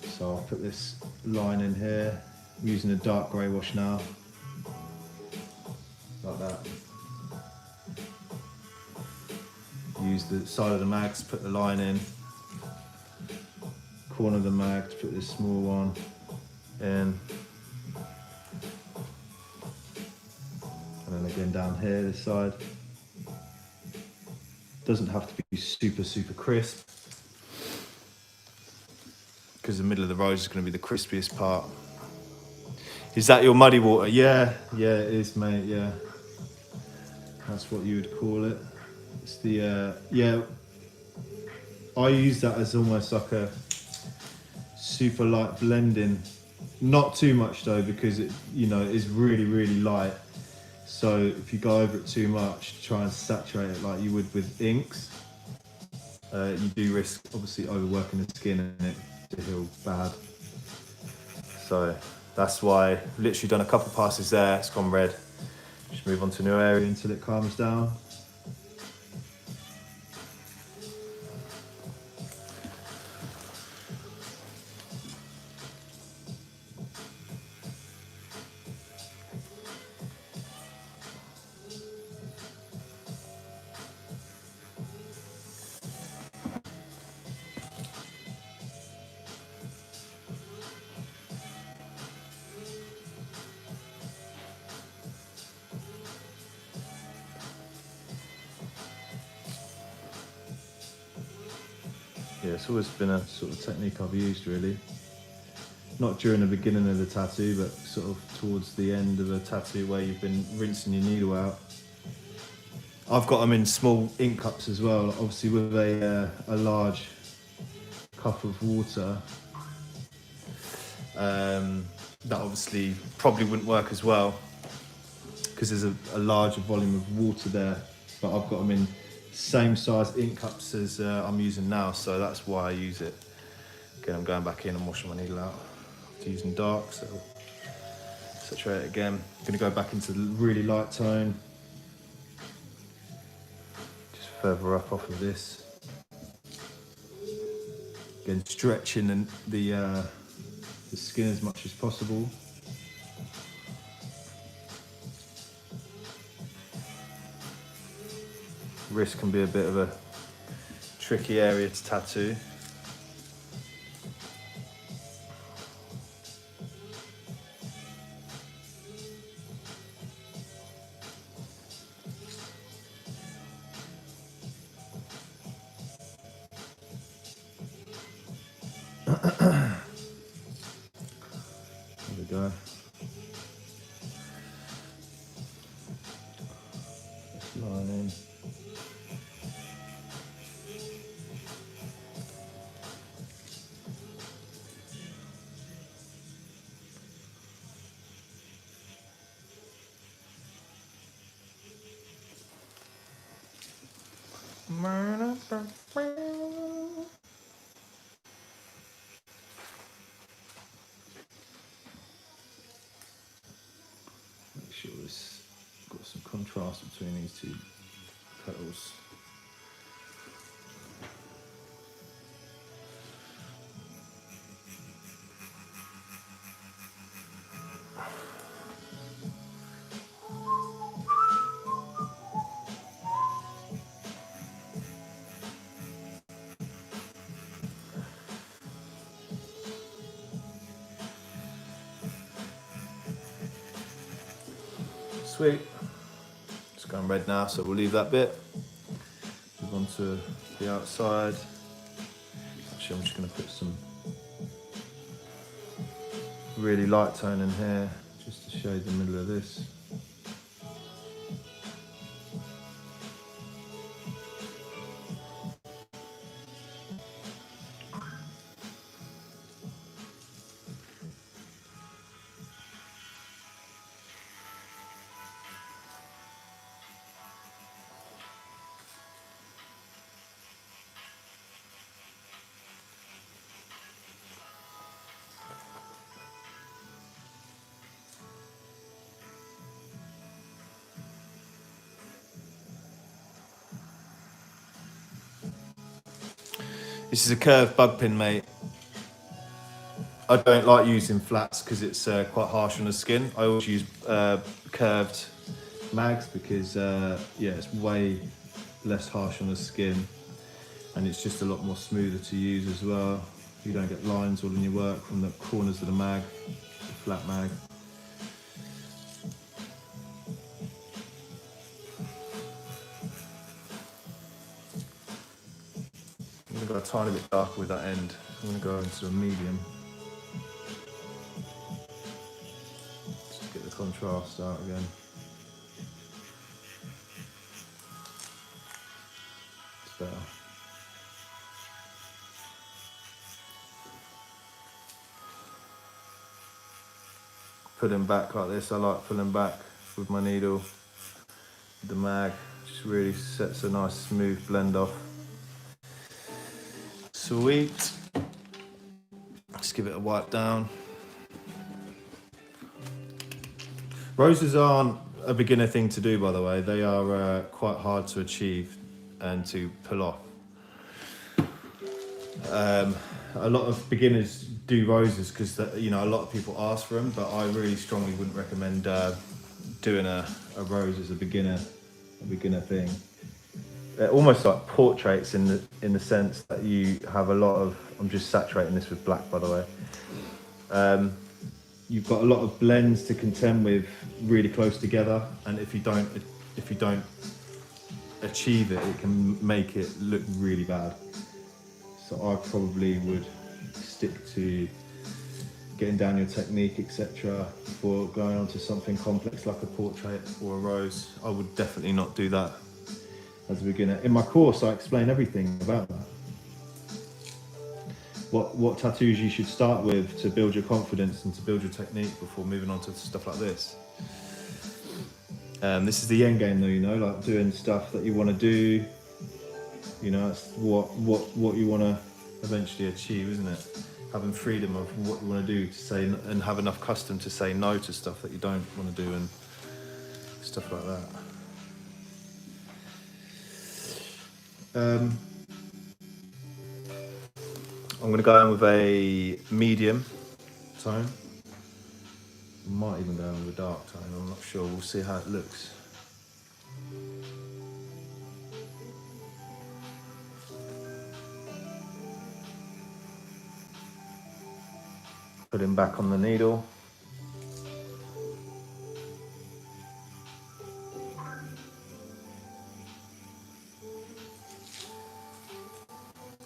So I'll put this line in here. I'm using a dark grey wash now. Like that. Use the side of the mag to put the line in. Corner of the mag to put this small one in. And then again down here, this side. Doesn't have to be super crisp, because the middle of the rose is going to be the crispiest part. Is that your muddy water? Yeah, it is, mate, yeah. That's what you would call it. It's the, yeah, I use that as almost like a super light blending. Not too much though, because it, you know, it is really light. So if you go over it too much, try and saturate it like you would with inks, you do risk obviously overworking the skin and it to heal bad. So that's why I've literally done a couple passes there, it's gone red. Just move on to a new area until it calms down. Yeah, it's always been a sort of technique I've used really. Not during the beginning of the tattoo, but sort of towards the end of the tattoo where you've been rinsing your needle out. I've got them in small ink cups as well, obviously with a large cup of water. That obviously probably wouldn't work as well because there's a larger volume of water there, but I've got them in same size ink cups as I'm using now, so that's why I use it. Again, I'm going back in and washing my needle out after using dark, so saturate it again. I'm going to go back into the really light tone, just further up off of this. Again, stretching the skin as much as possible. Wrist can be a bit of a tricky area to tattoo. There we go. Just line in. Make sure it's got some contrast between these two petals. Sweet. It's going red now, so we'll leave that bit. Move on to the outside. Actually, I'm just going to put some really light tone in here, just to shade the middle of this. This is a curved bug pin, mate. I don't like using flats because it's quite harsh on the skin. I always use curved mags because yeah, it's way less harsh on the skin and it's just a lot more smoother to use as well. You don't get lines all in your work from the corners of the mag, the flat mag. I'm going to go a tiny bit darker with that end. I'm going to go into a medium. Just to get the contrast out again. It's better. Pulling back like this, I like pulling back with my needle. The mag just really sets a nice smooth blend off. Sweet. Just give it a wipe down. Roses aren't a beginner thing to do, by the way. They are quite hard to achieve and to pull off. A lot of beginners do roses because you know a lot of people ask for them, but I really strongly wouldn't recommend doing a rose as a beginner thing. They're almost like portraits in the sense that you have a lot of. I'm just saturating this with black, by the way. You've got a lot of blends to contend with, really close together, and if you don't achieve it, it can make it look really bad. So I probably would stick to getting down your technique, etc. before going on to something complex like a portrait or a rose. I would definitely not do that as a beginner. In my course, I explain everything about that. What tattoos you should start with to build your confidence and to build your technique before moving on to stuff like this. This is the end game though, you know, like doing stuff that you want to do. You know, that's what you want to eventually achieve, isn't it? Having freedom of what you want to do to say, and have enough custom to say no to stuff that you don't want to do and stuff like that. I'm going to go in with a medium tone. Might even go in with a dark tone, I'm not sure. We'll see how it looks. Put him back on the needle.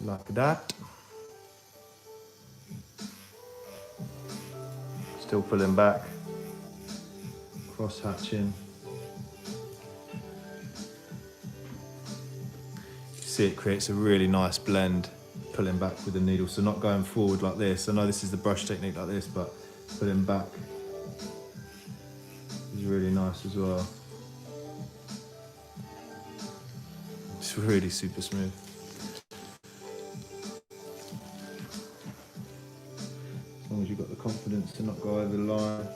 Like that. Still pulling back. Cross hatching. See, it creates a really nice blend pulling back with the needle, so not going forward like this. I know this is the brush technique like this, but pulling back is really nice as well. It's really super smooth. As long as you've got the confidence to not go over the line.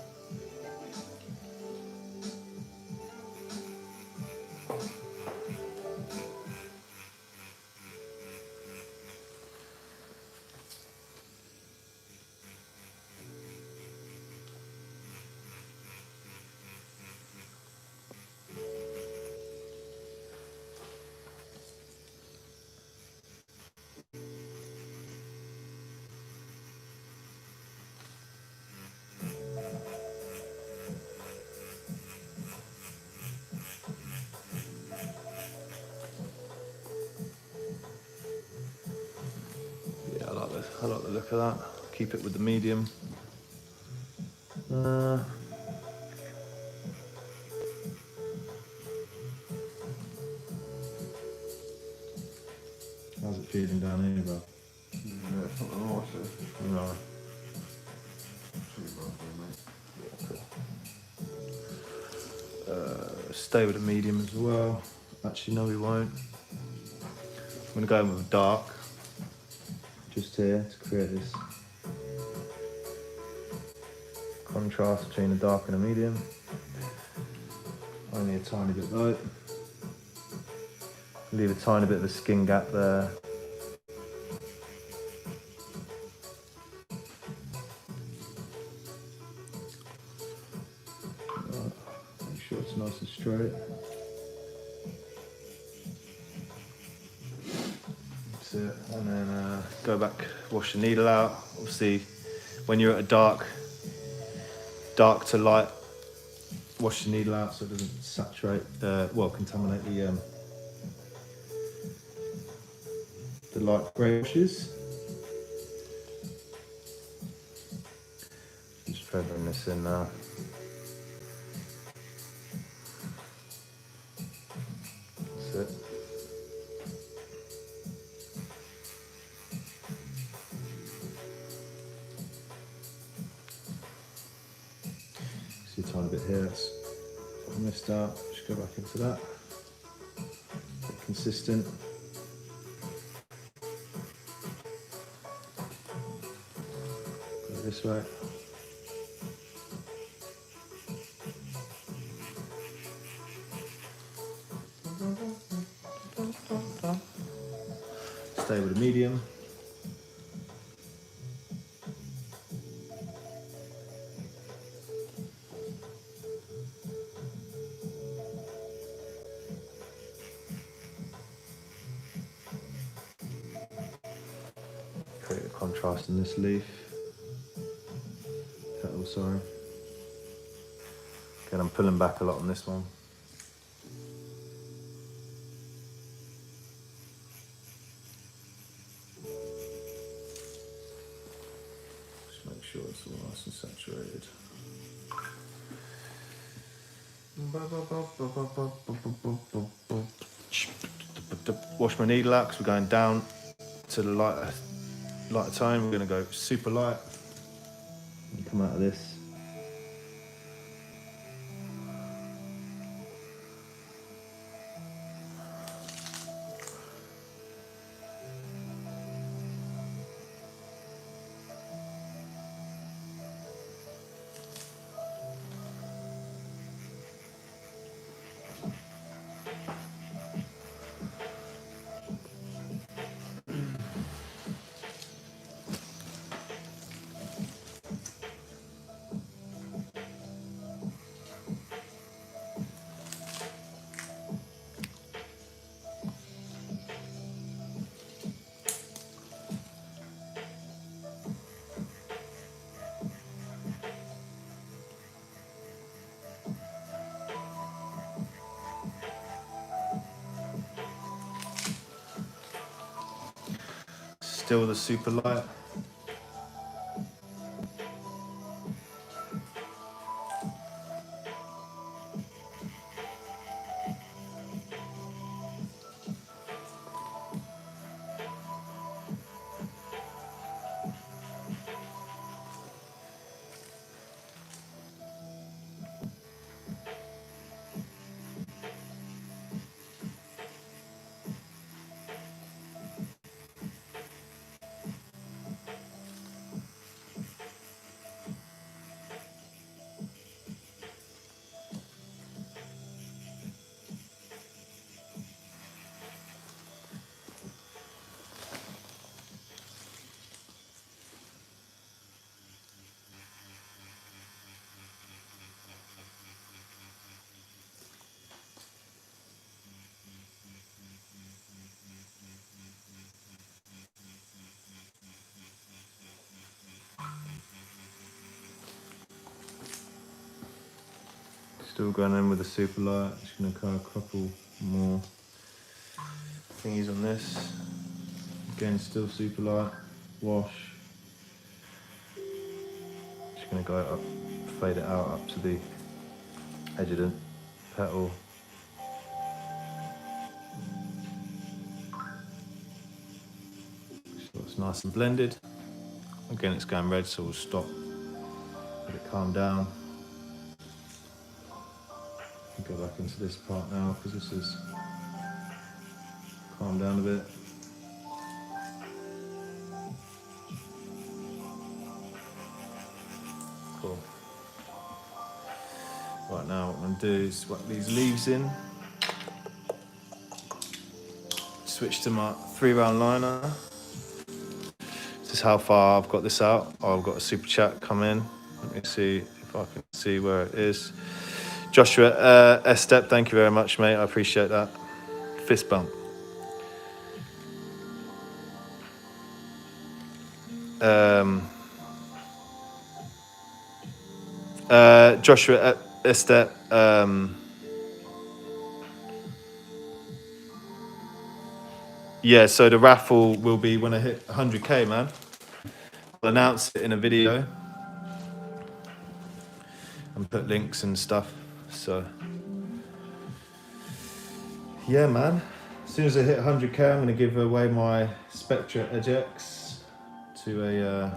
I like the look of that. Keep it with the medium. How's it feeling down here, bro? Yeah, it's not the nicest. No. Too rough, mate. Stay with the medium as well. Actually, no, we won't. I'm going to go in with dark. Just here to create this contrast between the dark and the medium. Only a tiny bit though. Leave a tiny bit of a skin gap there. Make sure it's nice and straight. That's it. And then go back, wash the needle out. Obviously, when you're at a dark to light, wash the needle out so it doesn't saturate, contaminate the light grey washes. Just feathering this in now. That's it. See a tiny bit here, that's what I missed out. Just go back into that. Get consistent. Go this way. Stay with the medium. Create a contrast in this leaf. Petal, sorry. Again, I'm pulling back a lot on this one. sure it's all nice and saturated. Wash my needle out because we're going down to the lighter tone. We're going to go super light and come out of this. Still the super light. Still going in with the super light. Just going to cut a couple more thingies on this. Again, still super light. Wash. Just going to go up, fade it out up to the edge of the petal. So it's nice and blended. Again, it's going red, so we'll stop. Let it calm down. Go back into this part now because this is calmed down a bit. Cool. Right, now what I'm going to do is whack these leaves in. Switch to my 3-round liner. This is how far I've got this out. Oh, I've got a super chat come in. Let me see if I can see where it is. Joshua S-Step, thank you very much, mate. I appreciate that. Fist bump. Joshua S-Step, yeah, so the raffle will be when I hit 100k, man. I'll announce it in a video and put links and stuff. So, yeah, man. As soon as I hit 100k, I'm going to give away my Spectra Edge X to a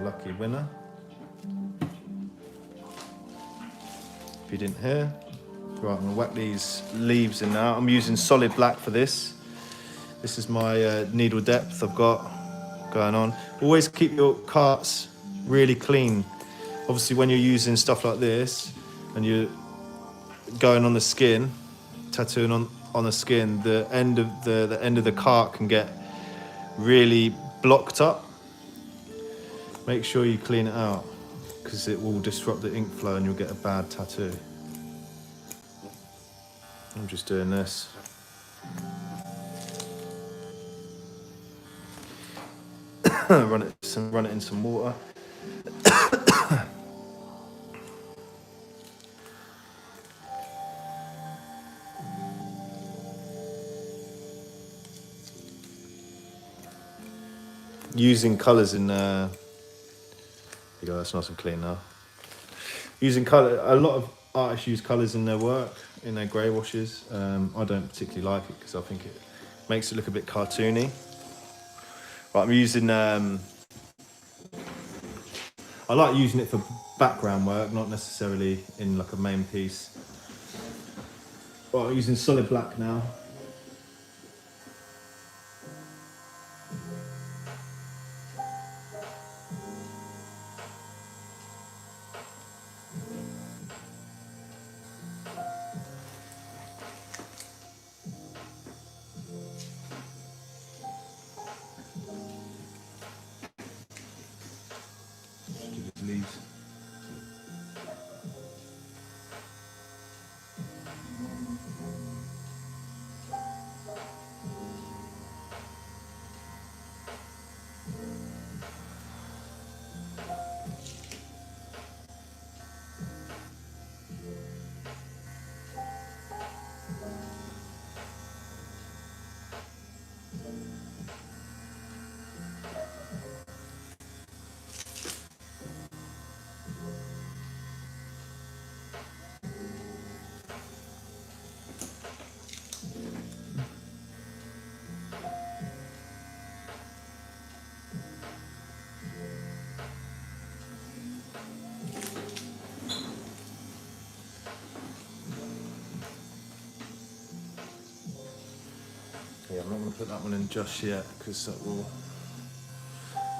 lucky winner. If you didn't hear. Right, I'm going to whack these leaves in now. I'm using solid black for this. This is my needle depth I've got going on. Always keep your carts really clean. Obviously, when you're using stuff like this and you're going on the skin, tattooing on the skin, the end of the cart can get really blocked up. Make sure you clean it out because it will disrupt the ink flow and you'll get a bad tattoo. I'm just doing this. run it in some water. Using colours in you go, that's nice and clean now. Using colour, a lot of artists use colours in their work, in their grey washes. I don't particularly like it because I think it makes it look a bit cartoony. Right, I'm using, I like using it for background work, not necessarily in like a main piece. Right, I'm using solid black now. Leaves. Yeah, I'm not going to put that one in just yet because that will.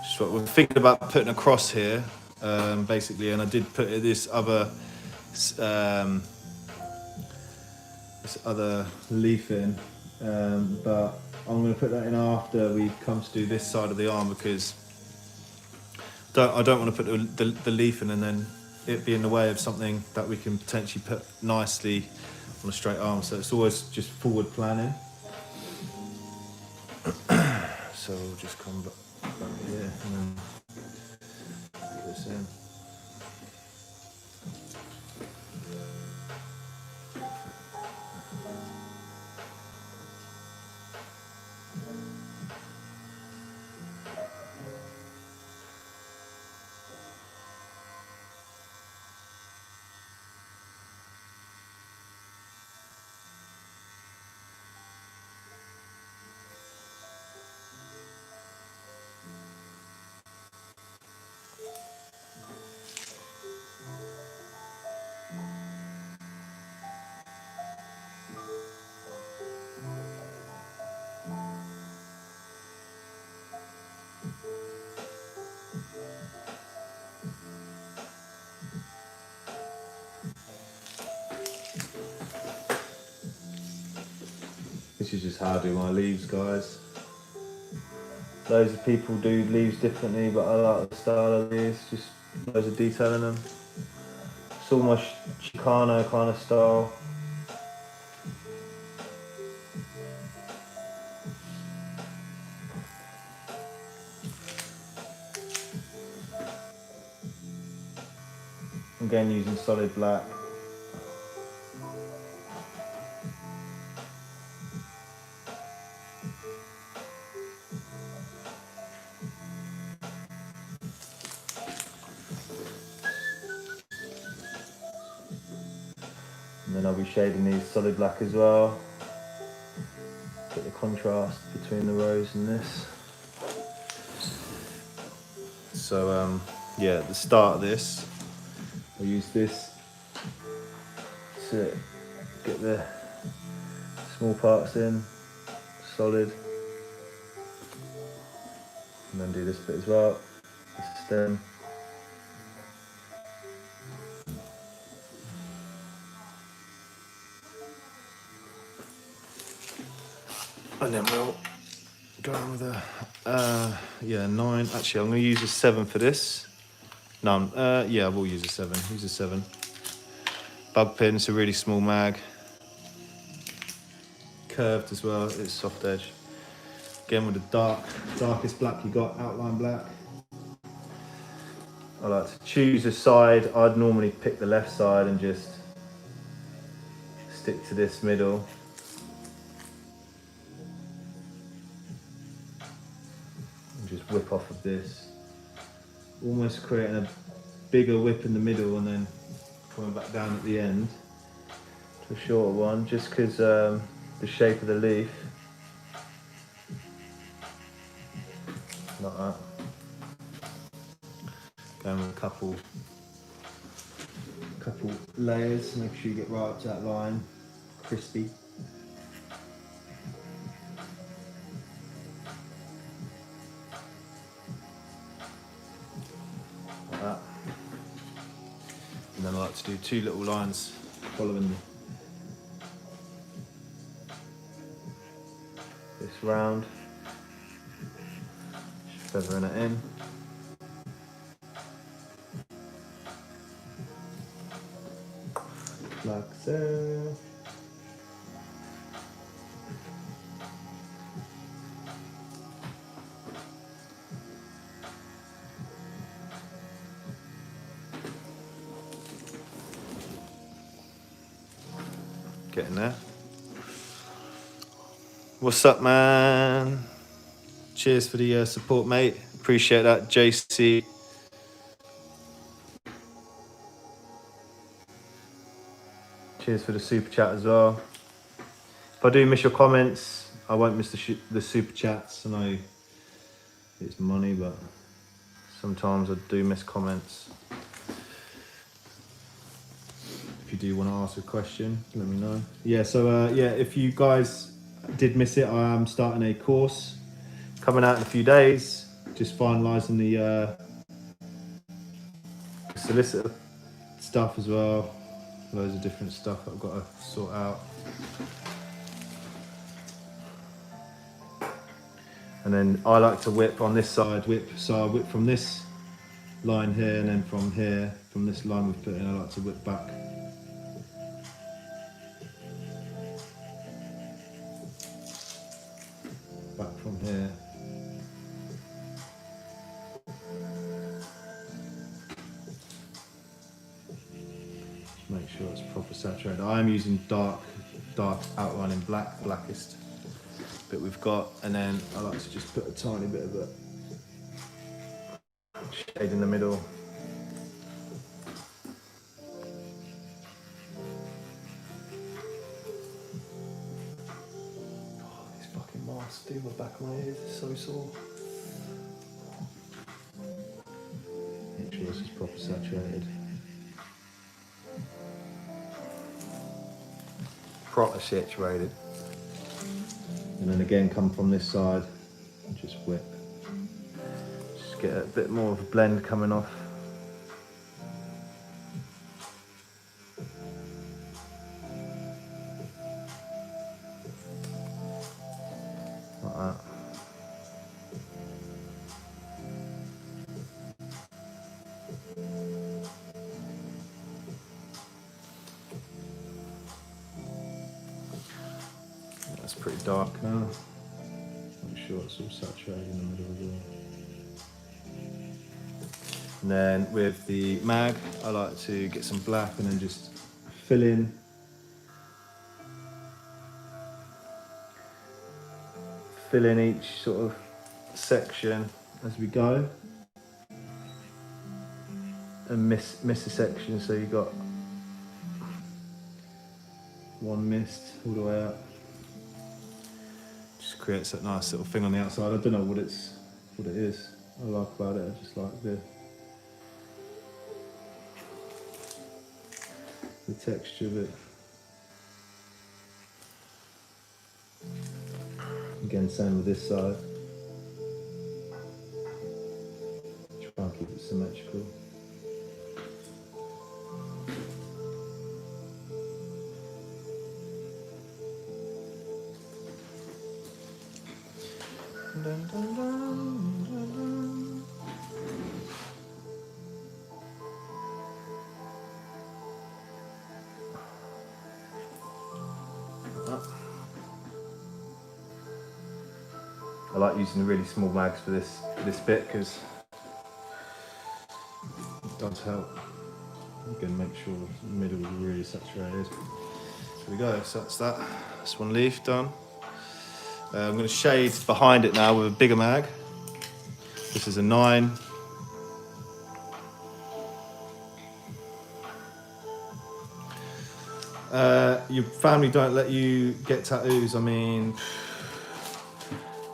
Just what we're thinking about putting a cross here, basically, and I did put this other leaf in, but I'm going to put that in after we come to do this side of the arm because I don't want to put the leaf in and then it be in the way of something that we can potentially put nicely on a straight arm. So it's always just forward planning. So we'll just come back here and then put this in. This is just how I do my leaves, guys. Loads of people do leaves differently, but I like the style of these, just loads of detail in them. It's almost Chicano kind of style. Again, using solid black. And then I'll be shading these solid black as well. Get the contrast between the rose and this. So yeah, at the start of this, I'll use this to get the small parts in, solid. And then do this bit as well, this stem. And then we'll go in with a, 9. Actually, I'm going to use a 7 for this. No, yeah, I will use a 7. Use a 7. Bug pin, it's a really small mag. Curved as well, it's soft edge. Again with the darkest black you got, outline black. I like to choose a side. I'd normally pick the left side and just stick to this middle. And just whip off of this. Almost creating bigger whip in the middle and then coming back down at the end to a shorter one, just because the shape of the leaf. Like that. Going with a couple layers, make sure you get right up to that line, crispy. Like that. And then I like to do 2 little lines following this round, just feathering it in. Like so. Getting there. What's up, man? Cheers for the support, mate. Appreciate that, JC. Cheers for the super chat as well. If I do miss your comments, I won't miss the super chats. I know it's money, but sometimes I do miss comments. If you do want to ask a question, let me know. Yeah, so yeah, if you guys did miss it, I am starting a course coming out in a few days. Just finalising the solicitor stuff as well. Loads of different stuff I've got to sort out. And then I like to whip on this side, so I whip from this line here, and then from here, from this line we've put in, I like to whip back. Back from here. Make sure it's proper saturated. I am using dark outline in blackest bit we've got, and then I like to just put a tiny bit of a shade in the middle. Oh, these fucking masks do my back of my ears, it's so sore. Make sure this is proper saturated. Proper saturated. And then again come from this side and just whip. Just get a bit more of a blend coming off. Like that. That's pretty dark now. Make sure it's all saturated in the middle as well. And then with the mag, I like to get some black and then just fill in each sort of section as we go, and miss a section, so you got one missed all the way up. Just creates that nice little thing on the outside. I don't know what it is. I like about it. I just like the texture of it. Again, same with this side. Try and keep it symmetrical. Dun, dun, dun, dun, dun. I like using the really small mags for this bit because it does help. Again, make sure the middle is really saturated. There we go. So that's one leaf done. I'm going to shade behind it now with a bigger mag. This is a 9. Your family don't let you get tattoos. I mean,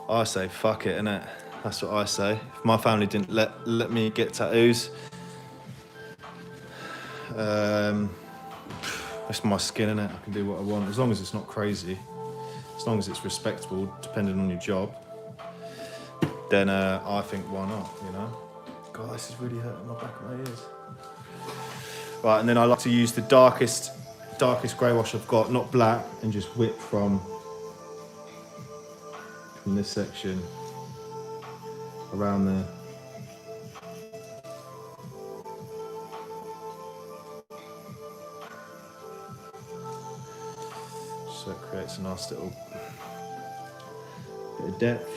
I say fuck it, innit? That's what I say. If my family didn't let me get tattoos, it's my skin, innit? I can do what I want as long as it's not crazy, as long as it's respectable, depending on your job. Then I think why not? You know. God, this is really hurting my back of my ears. Right, and then I like to use the darkest grey wash I've got, not black, and just whip from this section around there. So it creates a nice little bit of depth.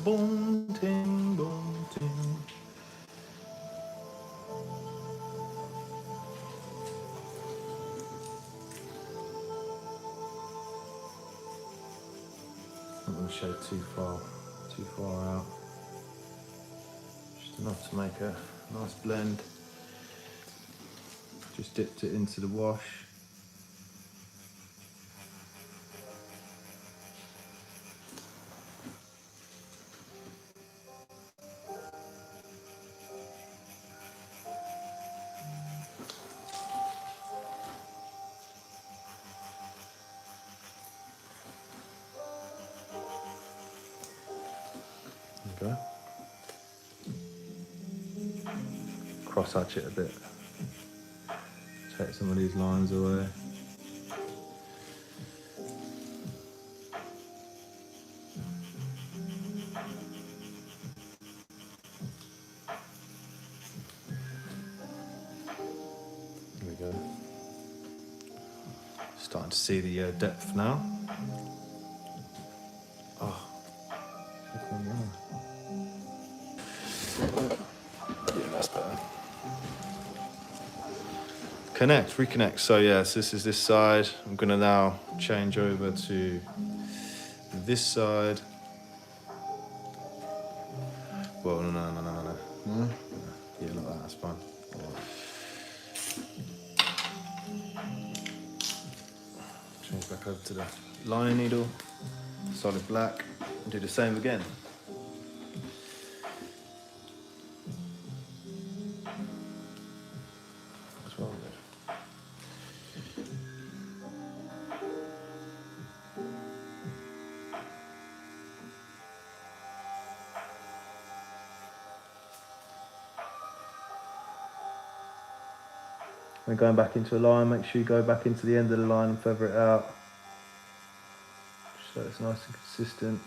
Boom, ting, boom, ting. I'm not going to show too far out. Just enough to make a nice blend. Just dipped it into the wash. There you go. Cross hatch it a bit. Take some of these lines away. There we go. Starting to see the depth now. Oh, yeah, that's better. Reconnect. So yes, this is this side. I'm gonna now change over to this side. Well, no. No? Yeah, like that, that's fine. Change back over to the lining needle, solid black, and do the same again. That's well good. When going back into a line, make sure you go back into the end of the line and feather it out, so it's nice and consistent.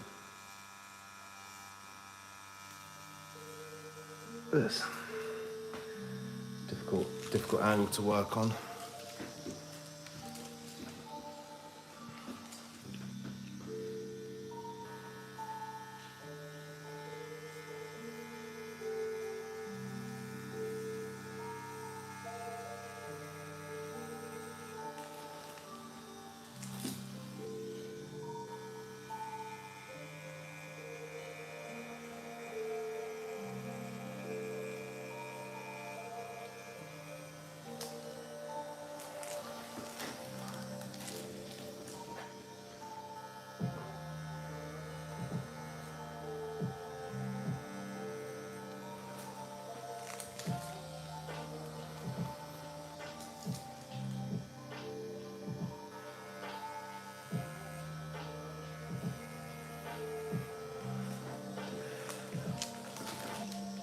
It's difficult angle to work on.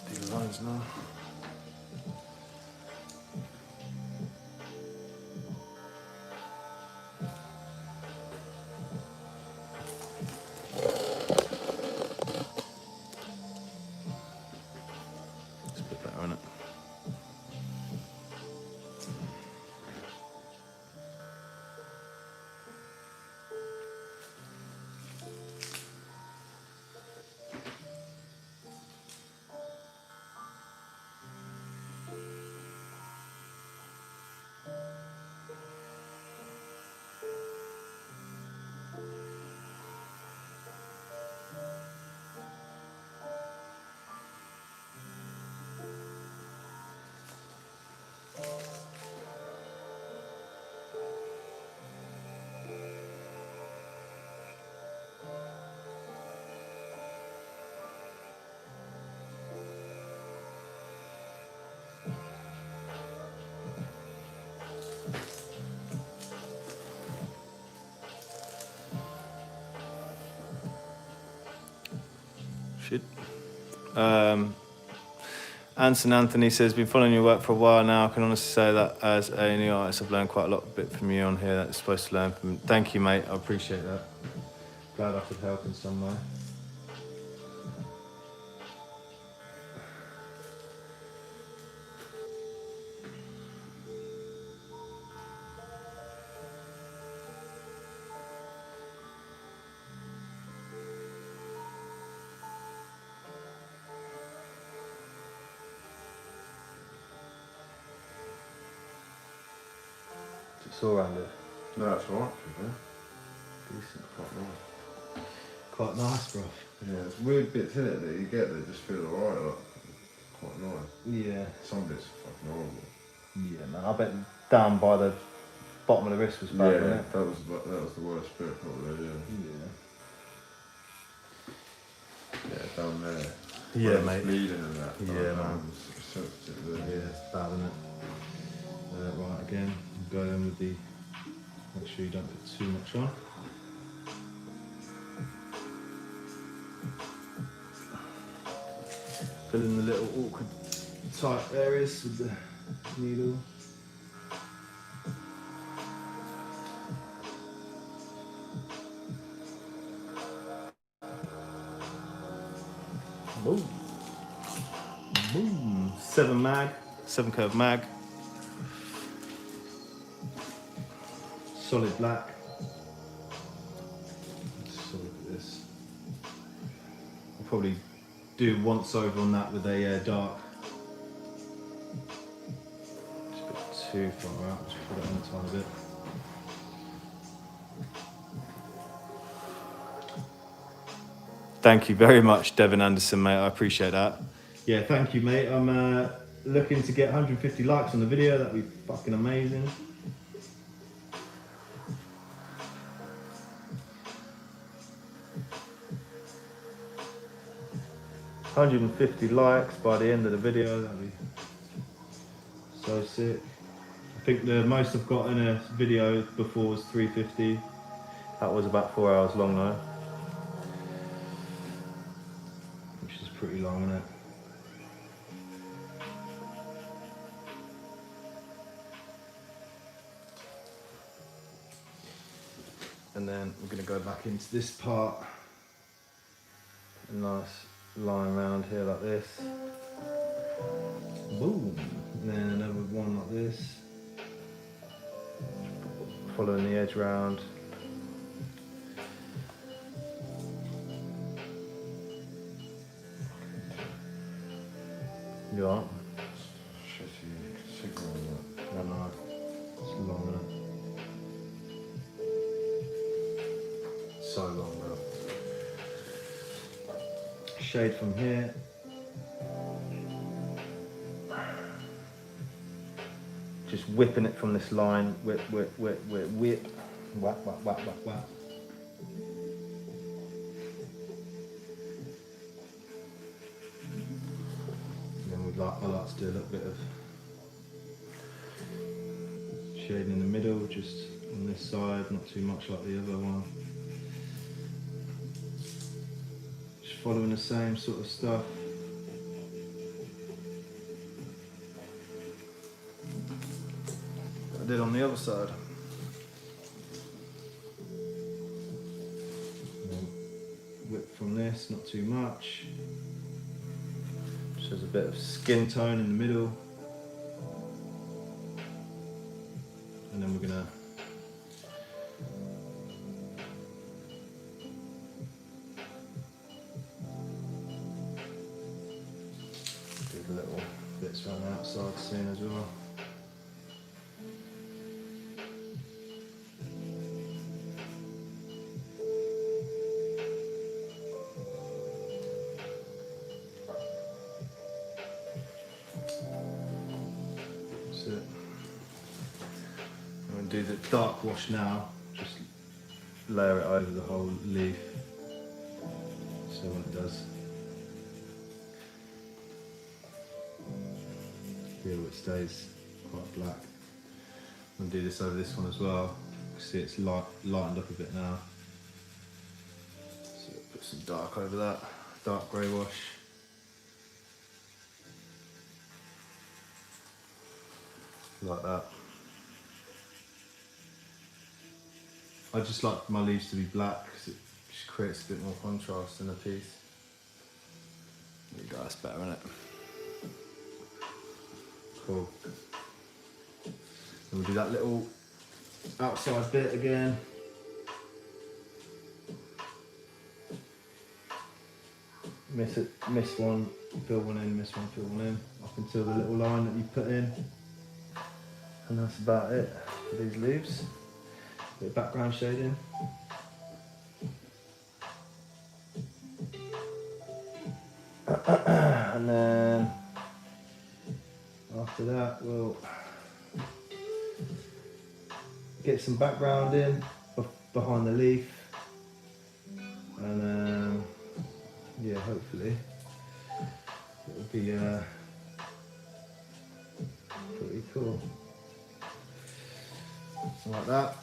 Do the lines now. It's a bit better, isn't it? Shit. Anson Anthony says, been following your work for a while now. I can honestly say that as a new artist, I've learned quite a lot bit from you on here that I'm supposed to learn from. Thank you, mate. I appreciate that. Glad I could help in some way. It's all around it. No, that's alright, man. Decent. Quite nice. Quite nice, bro. Yeah, there's weird bits in it that you get that just feel alright, like, quite nice. Yeah. Some bits are fucking horrible. Yeah, man. I bet down by the bottom of the wrist was bad, Yeah, wasn't it? that was the worst bit probably, yeah. Yeah, down there. Yeah, where it's mate. bleeding and that. Yeah, man. It's sensitive there. Yeah, it's bad, isn't it? Right, again, go in with the, make sure you don't put too much on. Fill in the little awkward tight areas with the needle. Boom. Boom. 7 curve mag. Solid black. Let's look at this. I'll probably do once over on that with a dark. Just a bit too far out, just put it on a tiny bit. Thank you very much, Devin Anderson, mate. I appreciate that. Yeah, thank you, mate. I'm looking to get 150 likes on the video. That'd be fucking amazing. $150 likes by the end of the video. That'd be so sick. I think the most I've got in a video before was 350. That was about 4 hours long though. Which is pretty long, isn't it? And then we're going to go back into this part. A nice line around here like this. Boom. And then another one like this. Following the edge round. You are? Shitty signal on that. I know. It's long enough. So long, bro. Shade from here. Just whipping it from this line. Whip, whip, whip, whip, whip. Whap, whap, whap, whap, whap. And then I like to do a little bit of shading in the middle, just on this side, not too much like the other one. Just following the same sort of stuff. I did on the other side. And then whip from this, not too much. Just has a bit of skin tone in the middle. And then we're gonna do the little bits around the outside soon as well. That's it. I'm going to do the dark wash now, just layer it over the whole leaf, so when it does feel it stays quite black. I'm going to do this over this one as well. See it's lightened up a bit now, so put some dark over that. dark grey wash. Like that. I just like my leaves to be black because it just creates a bit more contrast in the piece. There you go, that's better, isn't it? Cool. And we'll do that little outside bit again. Miss one, fill one in, miss one, fill one in, up until the little line that you put in. And that's about it for these leaves. Bit of background shading. And then after that we'll get some background in behind the leaf. And yeah, hopefully it'll be pretty cool. Like that.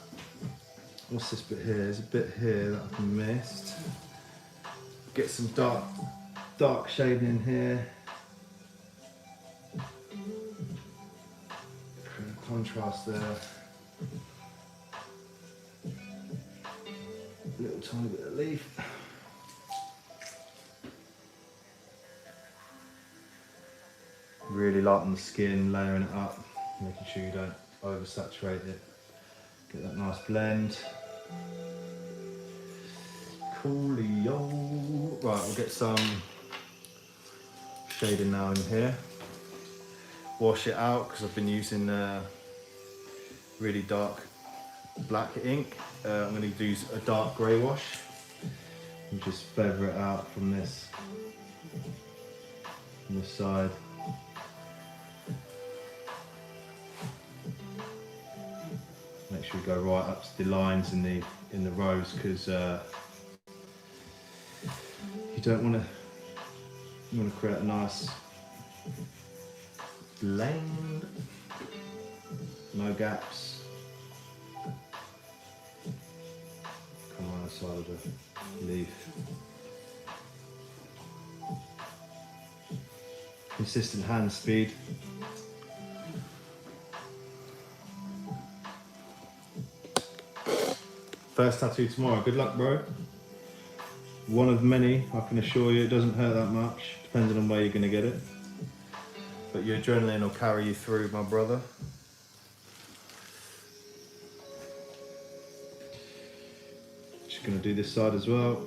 What's this bit here? There's a bit here that I've missed. Get some dark shading in here. Create a contrast there. Little tiny bit of leaf. Really lighten the skin, layering it up, making sure you don't oversaturate it. Get that nice blend. Coolio. Right, we'll get some shading now in here. Wash it out because I've been using really dark black ink. I'm going to use a dark grey wash and just feather it out from this side. Make sure you go right up to the lines in the rows because you don't want to. You want to create a nice blend, no gaps. Come on the side of the leaf. Consistent hand speed. First tattoo tomorrow. Good luck, bro. One of many, I can assure you. It doesn't hurt that much, depending on where you're going to get it. But your adrenaline will carry you through, my brother. Just going to do this side as well.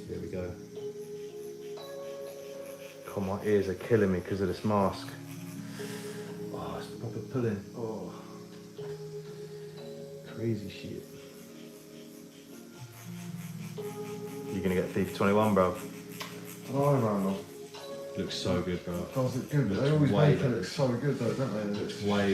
Here we go. God, my ears are killing me because of this mask. Oh, it's proper pulling. Oh, crazy shit. You're gonna get FIFA 21, bro. Oh, no. Looks so good, bro. Does it good? They always make it look so good, though, don't they? It looks way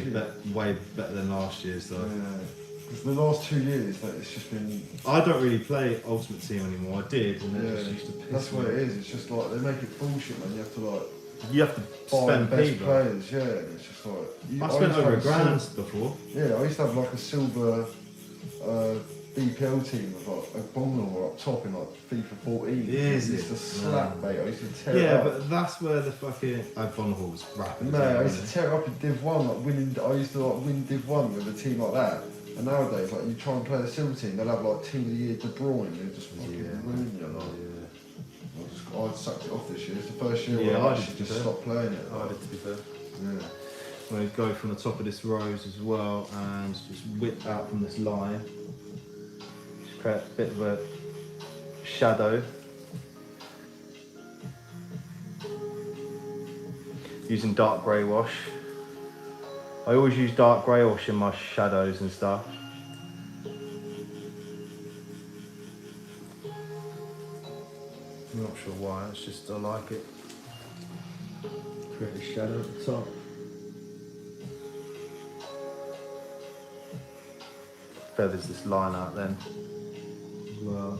better than last year's, though. Yeah. Because the last 2 years, that it's just been. I don't really play Ultimate Team anymore. I did, and it just used to piss that's me what off. it is. It's just like they make it bullshit, man. You have to You have to buy the spend best P, bro. players. Yeah, it's just like. I spent used to over have £1,000 before. Yeah, I used to have like a silver BPL team with like a Bonner up top in like FIFA 14. Is I used it? to slap, mate. I used to tear it Yeah, up. but that's where the fucking Bonhall was rapping. No, I used to tear it up in Div 1, like winning. I used to like win Div 1 with a team like that. And nowadays, like you try and play a silver team, they'll have like Team of the Year De Bruyne, they just fucking ruin you. Like. I sucked it off this year. It's the first year where I actually just stopped playing it. I did, to be fair. Yeah. I'm going to go from the top of this rose as well and just whip out from this line. Just create a bit of a shadow. Using dark grey wash. I always use dark grey wash in my shadows and stuff. I'm not sure why, it's just I like it. Create a shadow at the top. Feathers this line out then as well.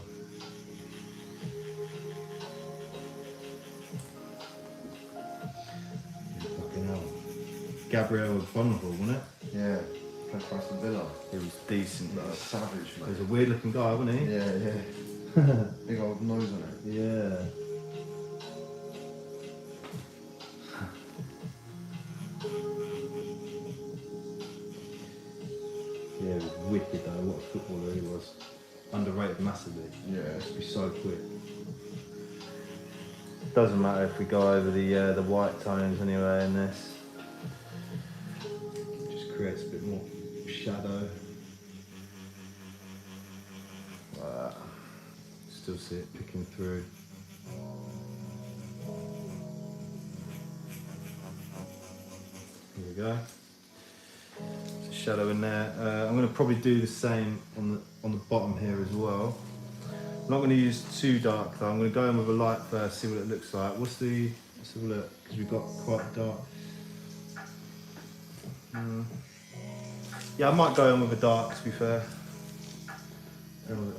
Yeah, fucking hell. Gabriel was vulnerable, wasn't it? Yeah, played for Aston Villa. He was decent, He bro. was savage, He was mate. a weird looking guy, wasn't he? Yeah, yeah. Big old nose on it. Yeah. Yeah, it was wicked though. What a footballer he was. Underrated massively. Yeah. Used to be so quick. Doesn't matter if we go over the white tones anyway in this. Just creates a bit more shadow. Still see it picking through. Here we go. There's a shadow in there. I'm going to probably do the same on the bottom here as well. I'm not going to use too dark though. I'm going to go in with a light first, see what it looks like. Let's have a look, because we've got quite dark. Yeah, I might go in with a dark, to be fair.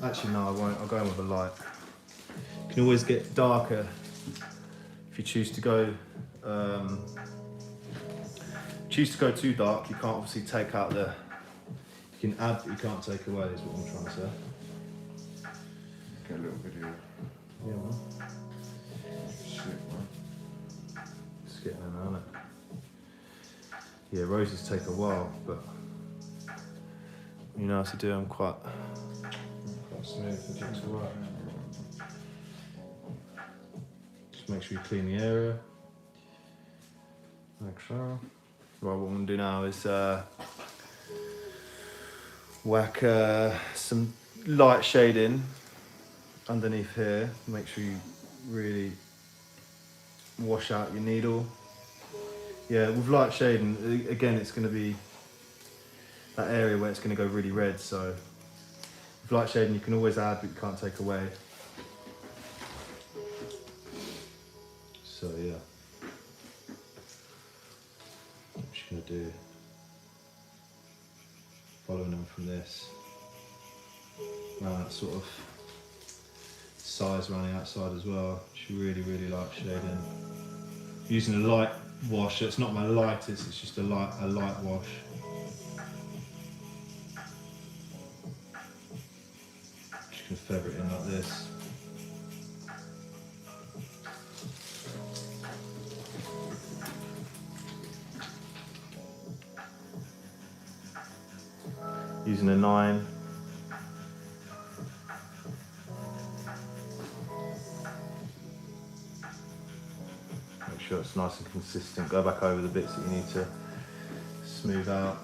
Actually, no, I won't. I'll go in with a light. You can always get darker if you choose to go too dark. You can't obviously take out the. You can add, but you can't take away. Is what I'm trying to say. Get a little video. Yeah, man. Shit, man. It's getting in, isn't it? Yeah, roses take a while, but you know what to do. I'm quite smooth. It takes a while. Just make sure you clean the area. Like so. Right, what I'm going to do now is whack some light shading underneath here. Make sure you really wash out your needle. Yeah, with light shading, again, it's going to be that area where it's going to go really red. So with light shading, you can always add, but you can't take away. So yeah, I'm just going to do following them from this around that sort of size around the outside as well. Just really, really light shading. Using a light wash. It's not my lightest. It's just a light wash. Just gonna feather it in like this. Using a 9. Make sure it's nice and consistent. Go back over the bits that you need to smooth out.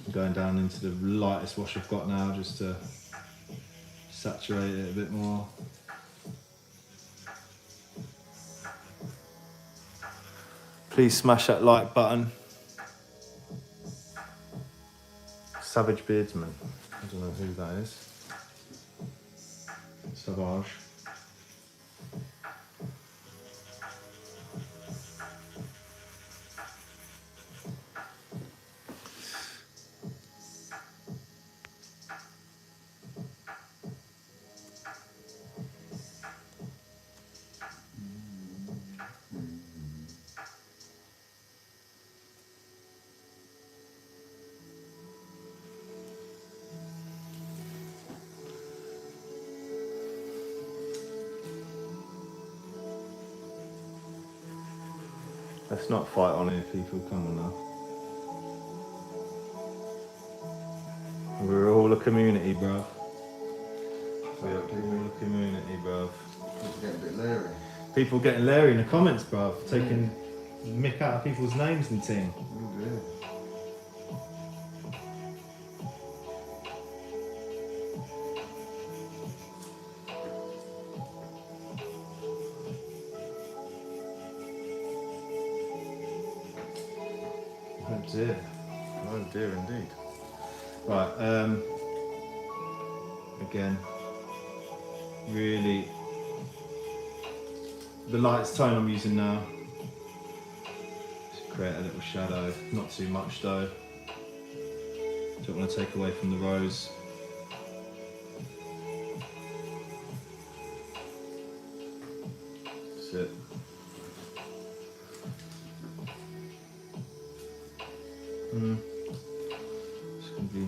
I'm going down into the lightest wash I've got now, just to saturate it a bit more. Please smash that like button. Savage Beardsman. I don't know who that is. Savage. Let's not fight on here, people. Come on now. We're all a community, bruv. We're all a community, bruv. It's getting a bit leery. People getting Larry in the comments, bruv. Taking mick out of people's names and ting. Oh dear. Oh dear. Oh dear indeed. Right, again, really, the lightest tone I'm using now. Just create a little shadow, not too much though. Don't want to take away from the rose. That's it. It's gonna be.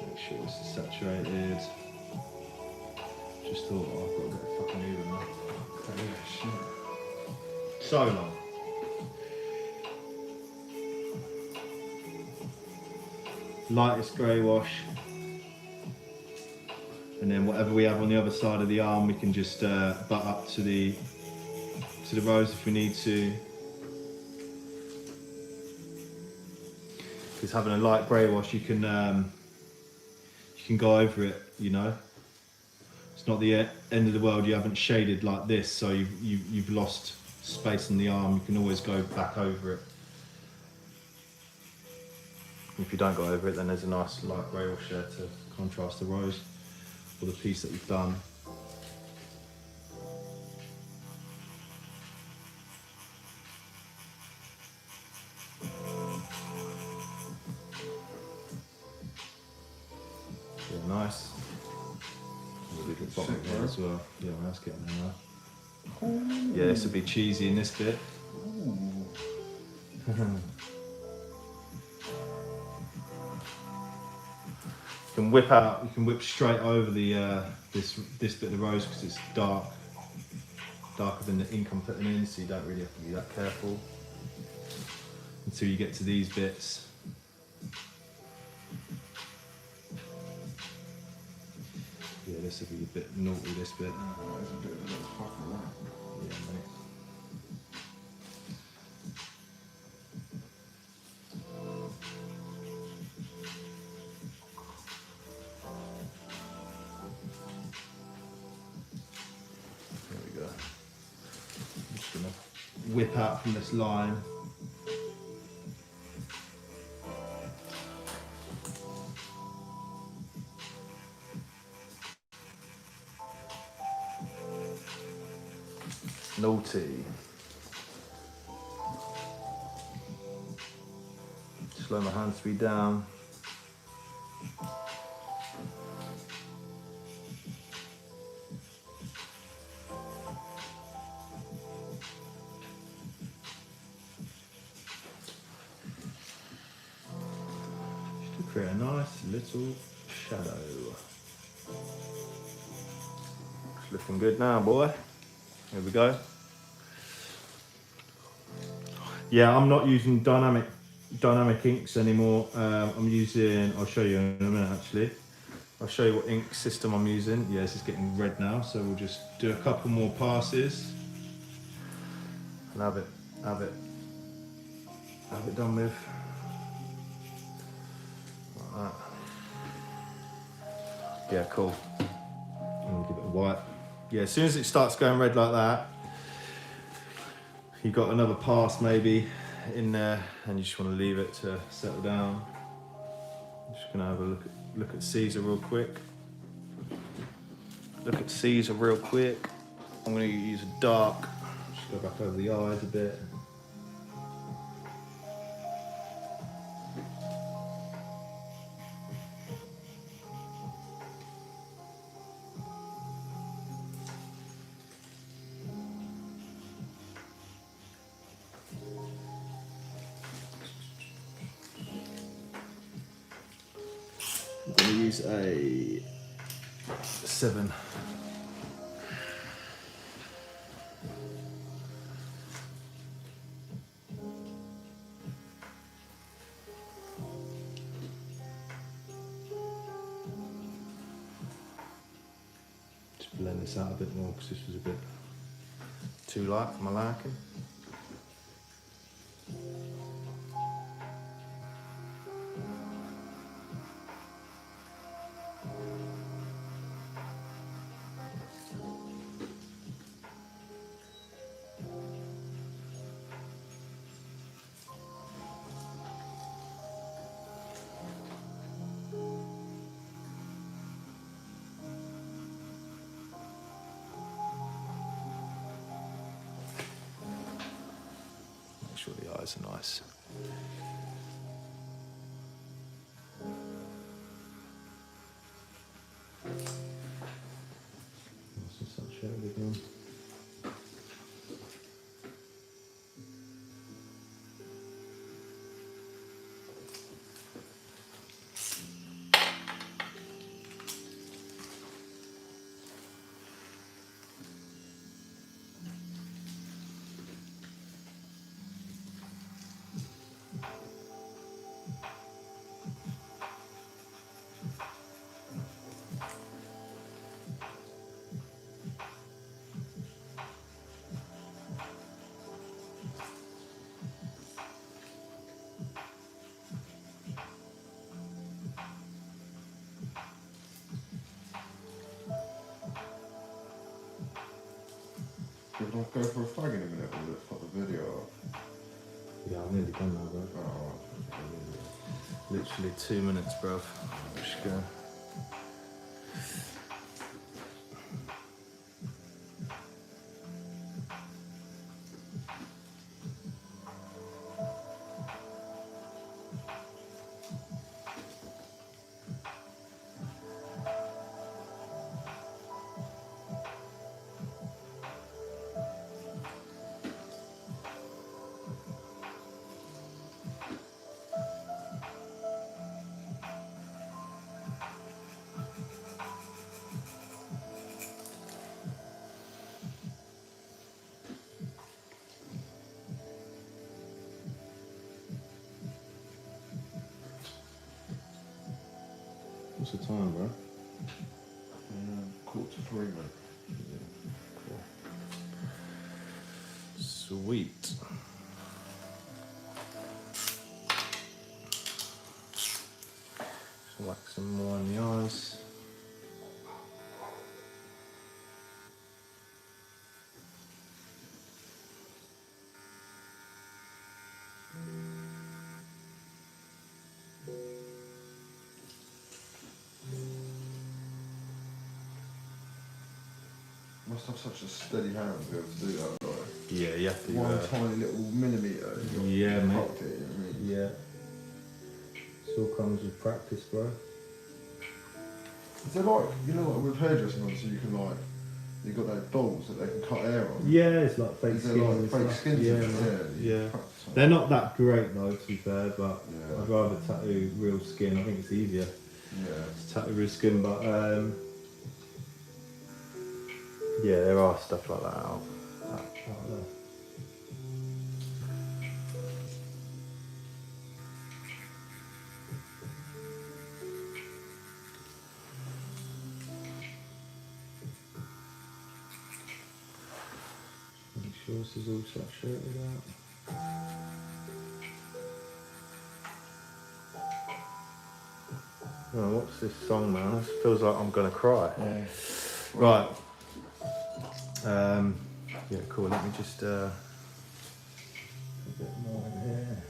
Make sure this is saturated. Just thought, oh, I've got to get a fucking Uber now. So long. Lightest grey wash. And then whatever we have on the other side of the arm, we can just butt up to the rose if we need to. Because having a light grey wash, you can go over it. You know, it's not the end of the world. You haven't shaded like this, so you've lost space in the arm. You can always go back over it. If you don't go over it, then there's a nice light grey wash there to contrast the rose or the piece that we've done. Yeah, nice. There's a little bottom here as well. Yeah, well, that's getting there now. Yeah, this would be cheesy in this bit. You can whip out. You can whip straight over the this bit of the rose because it's darker than the ink I'm putting in, so you don't really have to be that careful until you get to these bits. Yeah, this will be a bit naughty. This bit. Oh, there's a bit of a little fuck on that. Yeah, mate. There we go. I'm just gonna whip out from this line. Naughty. Slow my hand speed down. Just to create a nice little shadow. It's looking good now, boy. Here we go. Yeah, I'm not using dynamic inks anymore. I'm using, I'll show you in a minute actually. I'll show you what ink system I'm using. Yeah, this is getting red now, so we'll just do a couple more passes and have it done with. Like that. Yeah, cool. And we'll give it a white. Yeah, as soon as it starts going red like that, you've got another pass maybe in there and you just want to leave it to settle down. I'm just gonna have a look at Caesar real quick. Look at Caesar real quick. I'm gonna use a dark, just go back over the eyes a bit. I'm going to use a 7. Just blend this out a bit more because this was a bit too light for my liking. sure the eyes are nice. Again. Should I go for a fag in a minute or let's put the video up? Yeah, I'm nearly done now, bro. Oh, Literally 2 minutes, bro. Just go. What's the time, bro? 2:45, mate. Yeah, cool. Sweet. Just whack some more on the eyes. Must have such a steady hand to be able to do that, right? Yeah, you have to. One tiny little millimetre. Yeah, mate. Fucked it, you know what I mean? Yeah. It all comes with practice, bro. Is there like, you know, like with hairdressing on, so you can like, you've got those balls that they can cut hair on? Yeah, it's like fake Is skin. there and like fake stuff. skins? Yeah, in man. there? You Yeah. practice on? They're not that great though, to be fair, but Yeah. I'd rather tattoo real skin. I think it's easier Yeah. to tattoo real skin, but yeah, there are stuff like that out there. Make sure this is all saturated out. Oh, what's this song, man? This feels like I'm gonna cry. Yeah. Right. Yeah, cool. Let me just a bit more in here.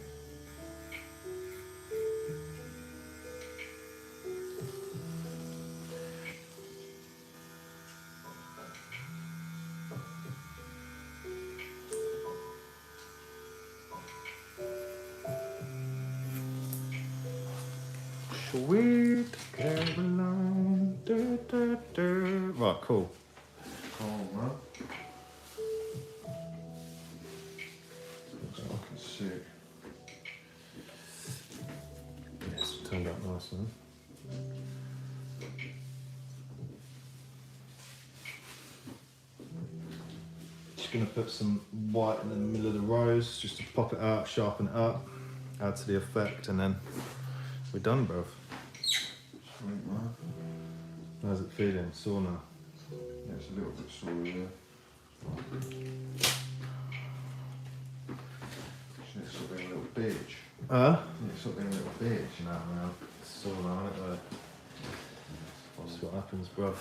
Sweet Caroline. Da, da, da. Right, cool. Oh, man. Looks fucking sick. Yes, turned out nice, man. Just gonna put some white in the middle of the rose just to pop it out, sharpen it up, add to the effect, and then we're done, bro. Sweet, man. How's it feeling? Sore now? Yeah, it's a little bit sore, yeah. Shouldn't stop being a little bitch. Huh? Yeah, stop being a little bitch. Nah, man. It's sore now, isn't it? That's what happens, bruv.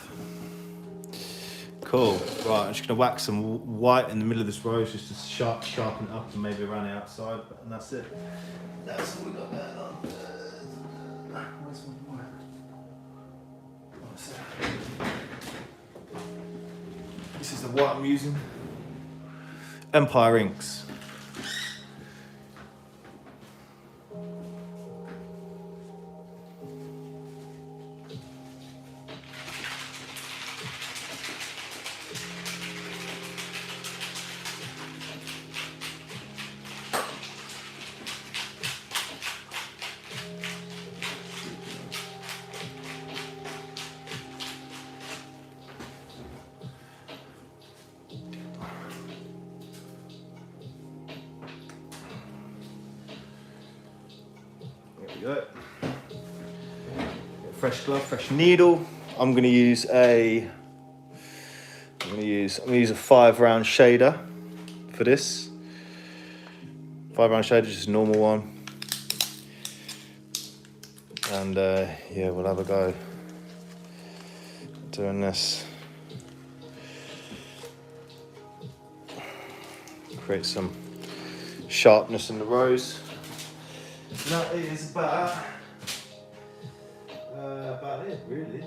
Cool. Right, I'm just gonna whack some white in the middle of this rose just to sharpen it up and maybe around the outside, and that's it. That's all we got going on. Where's my white? This is the white I'm using. Empire Inks. go. Fresh glove, fresh needle. I'm gonna use a 5-round shader for this. 5-round shader, just a normal one. And yeah, we'll have a go doing this. Create some sharpness in the rows. And that is about it, really.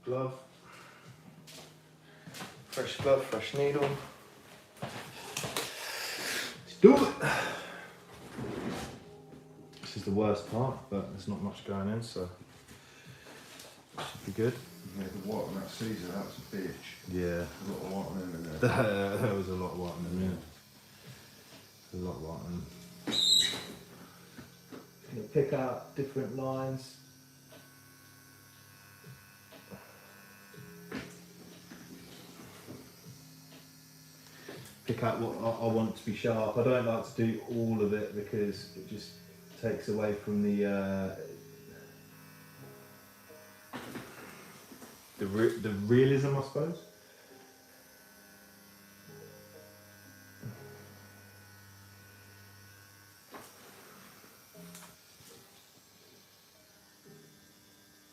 Glove, fresh needle. Let's do it. This is the worst part, but there's not much going in, so it should be good. Yeah, the white on that Caesar, that was a bitch. Yeah. A lot of white on them in there. There was a lot of white on them, yeah. A lot of white on them. You pick out different lines. Pick out what I want to be sharp. I don't like to do all of it because it just takes away from the realism, I suppose.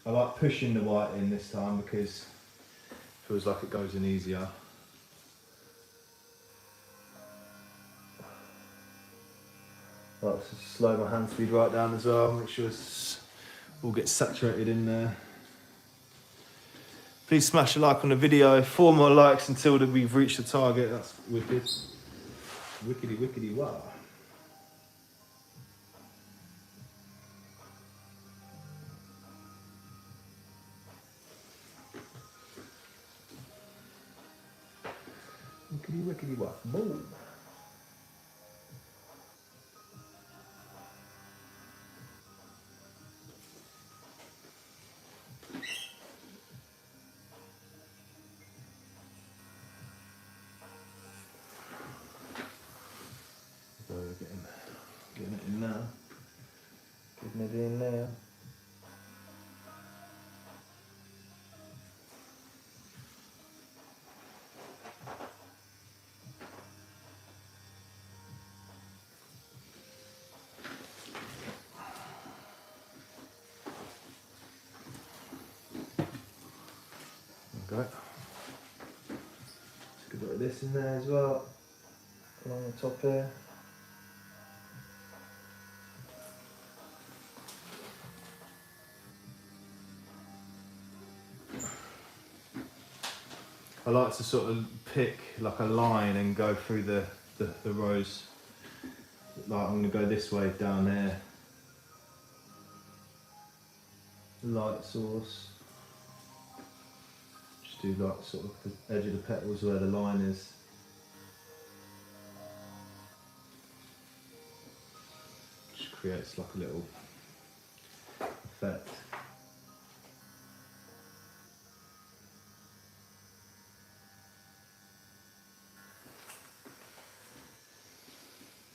I like pushing the white in this time because it feels like it goes in easier. I like to slow my hand speed right down as well, make sure it's all gets saturated in there. Please smash a like on the video. 4 more likes until we've reached the target. That's wicked. Wickedy wickedy wow. Wickedy wickedy wow. Boom. So getting it in now. Getting it in there. Okay. Just a bit of this in there as well, along the top here. I like to sort of pick like a line and go through the rows. Like I'm going to go this way down there. Light source. Just do like sort of the edge of the petals where the line is. Just creates like a little effect.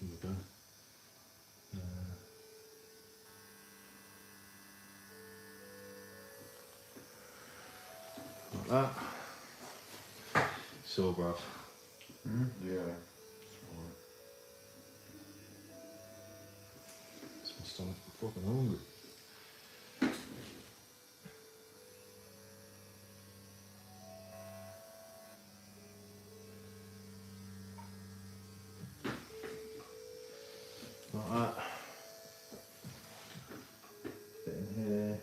There we go. Like that. Saw, bruv. Yeah. It's my stomach. I'm fucking hungry. Like that. Bit in here.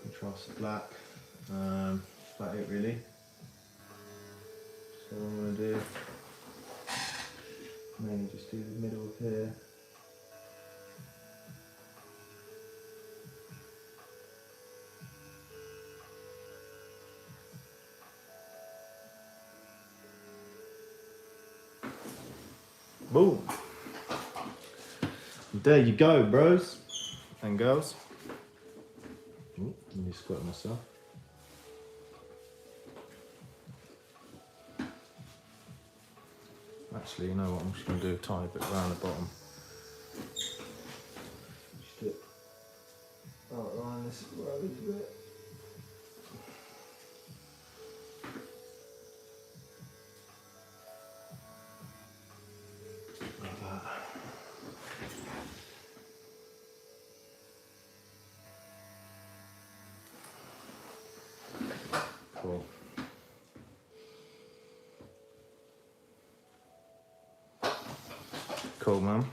Contrast the black. That's about it really. So what I'm going to do, mainly just do the middle of here. Boom. There you go, bros and girls. Ooh, let me squirt myself. Actually, you know what? I'm just going to do a tiny bit around the bottom. Just outline this rose a bit. Like that. Cool. Cool, man.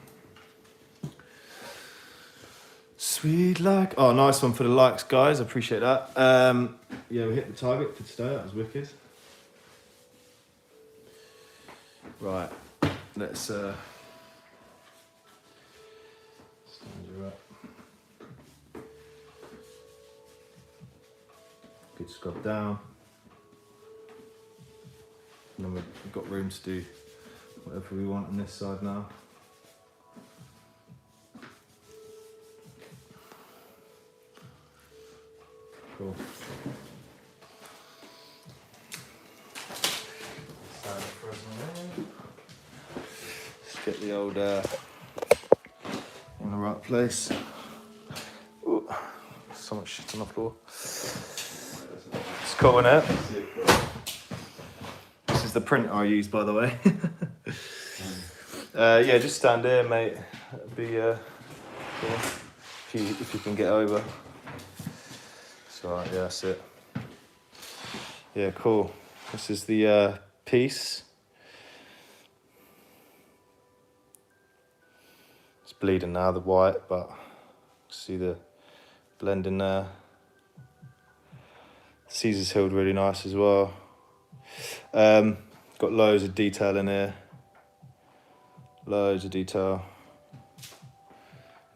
Sweet like. Oh, nice one for the likes, guys. I appreciate that. Yeah, we hit the target for today. That was wicked. Right. Let's stand you up. Good scrub down. And then we've got room to do whatever we want on this side now. Cool. Let's get the old in the right place. Ooh, so much shit on the floor. It's cool, isn't it? This is the printer I use, by the way. Yeah, just stand there, mate. That'd be cool. If you can get over. Right, yeah, that's it. Yeah, cool. This is the piece. It's bleeding now, the white, but see the blend in there. Caesar's healed really nice as well. Got loads of detail in here. Loads of detail.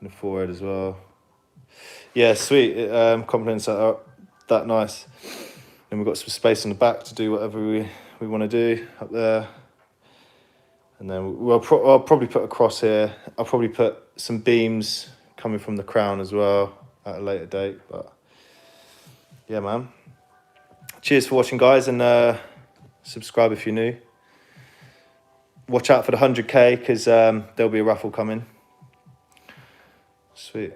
In the forehead as well. Yeah, sweet. It complements that nice. Then we've got some space on the back to do whatever we want to do up there. And then I'll probably put a cross here. I'll probably put some beams coming from the crown as well at a later date. But yeah, man. Cheers for watching, guys, and subscribe if you're new. Watch out for the 100K because there'll be a raffle coming. Sweet.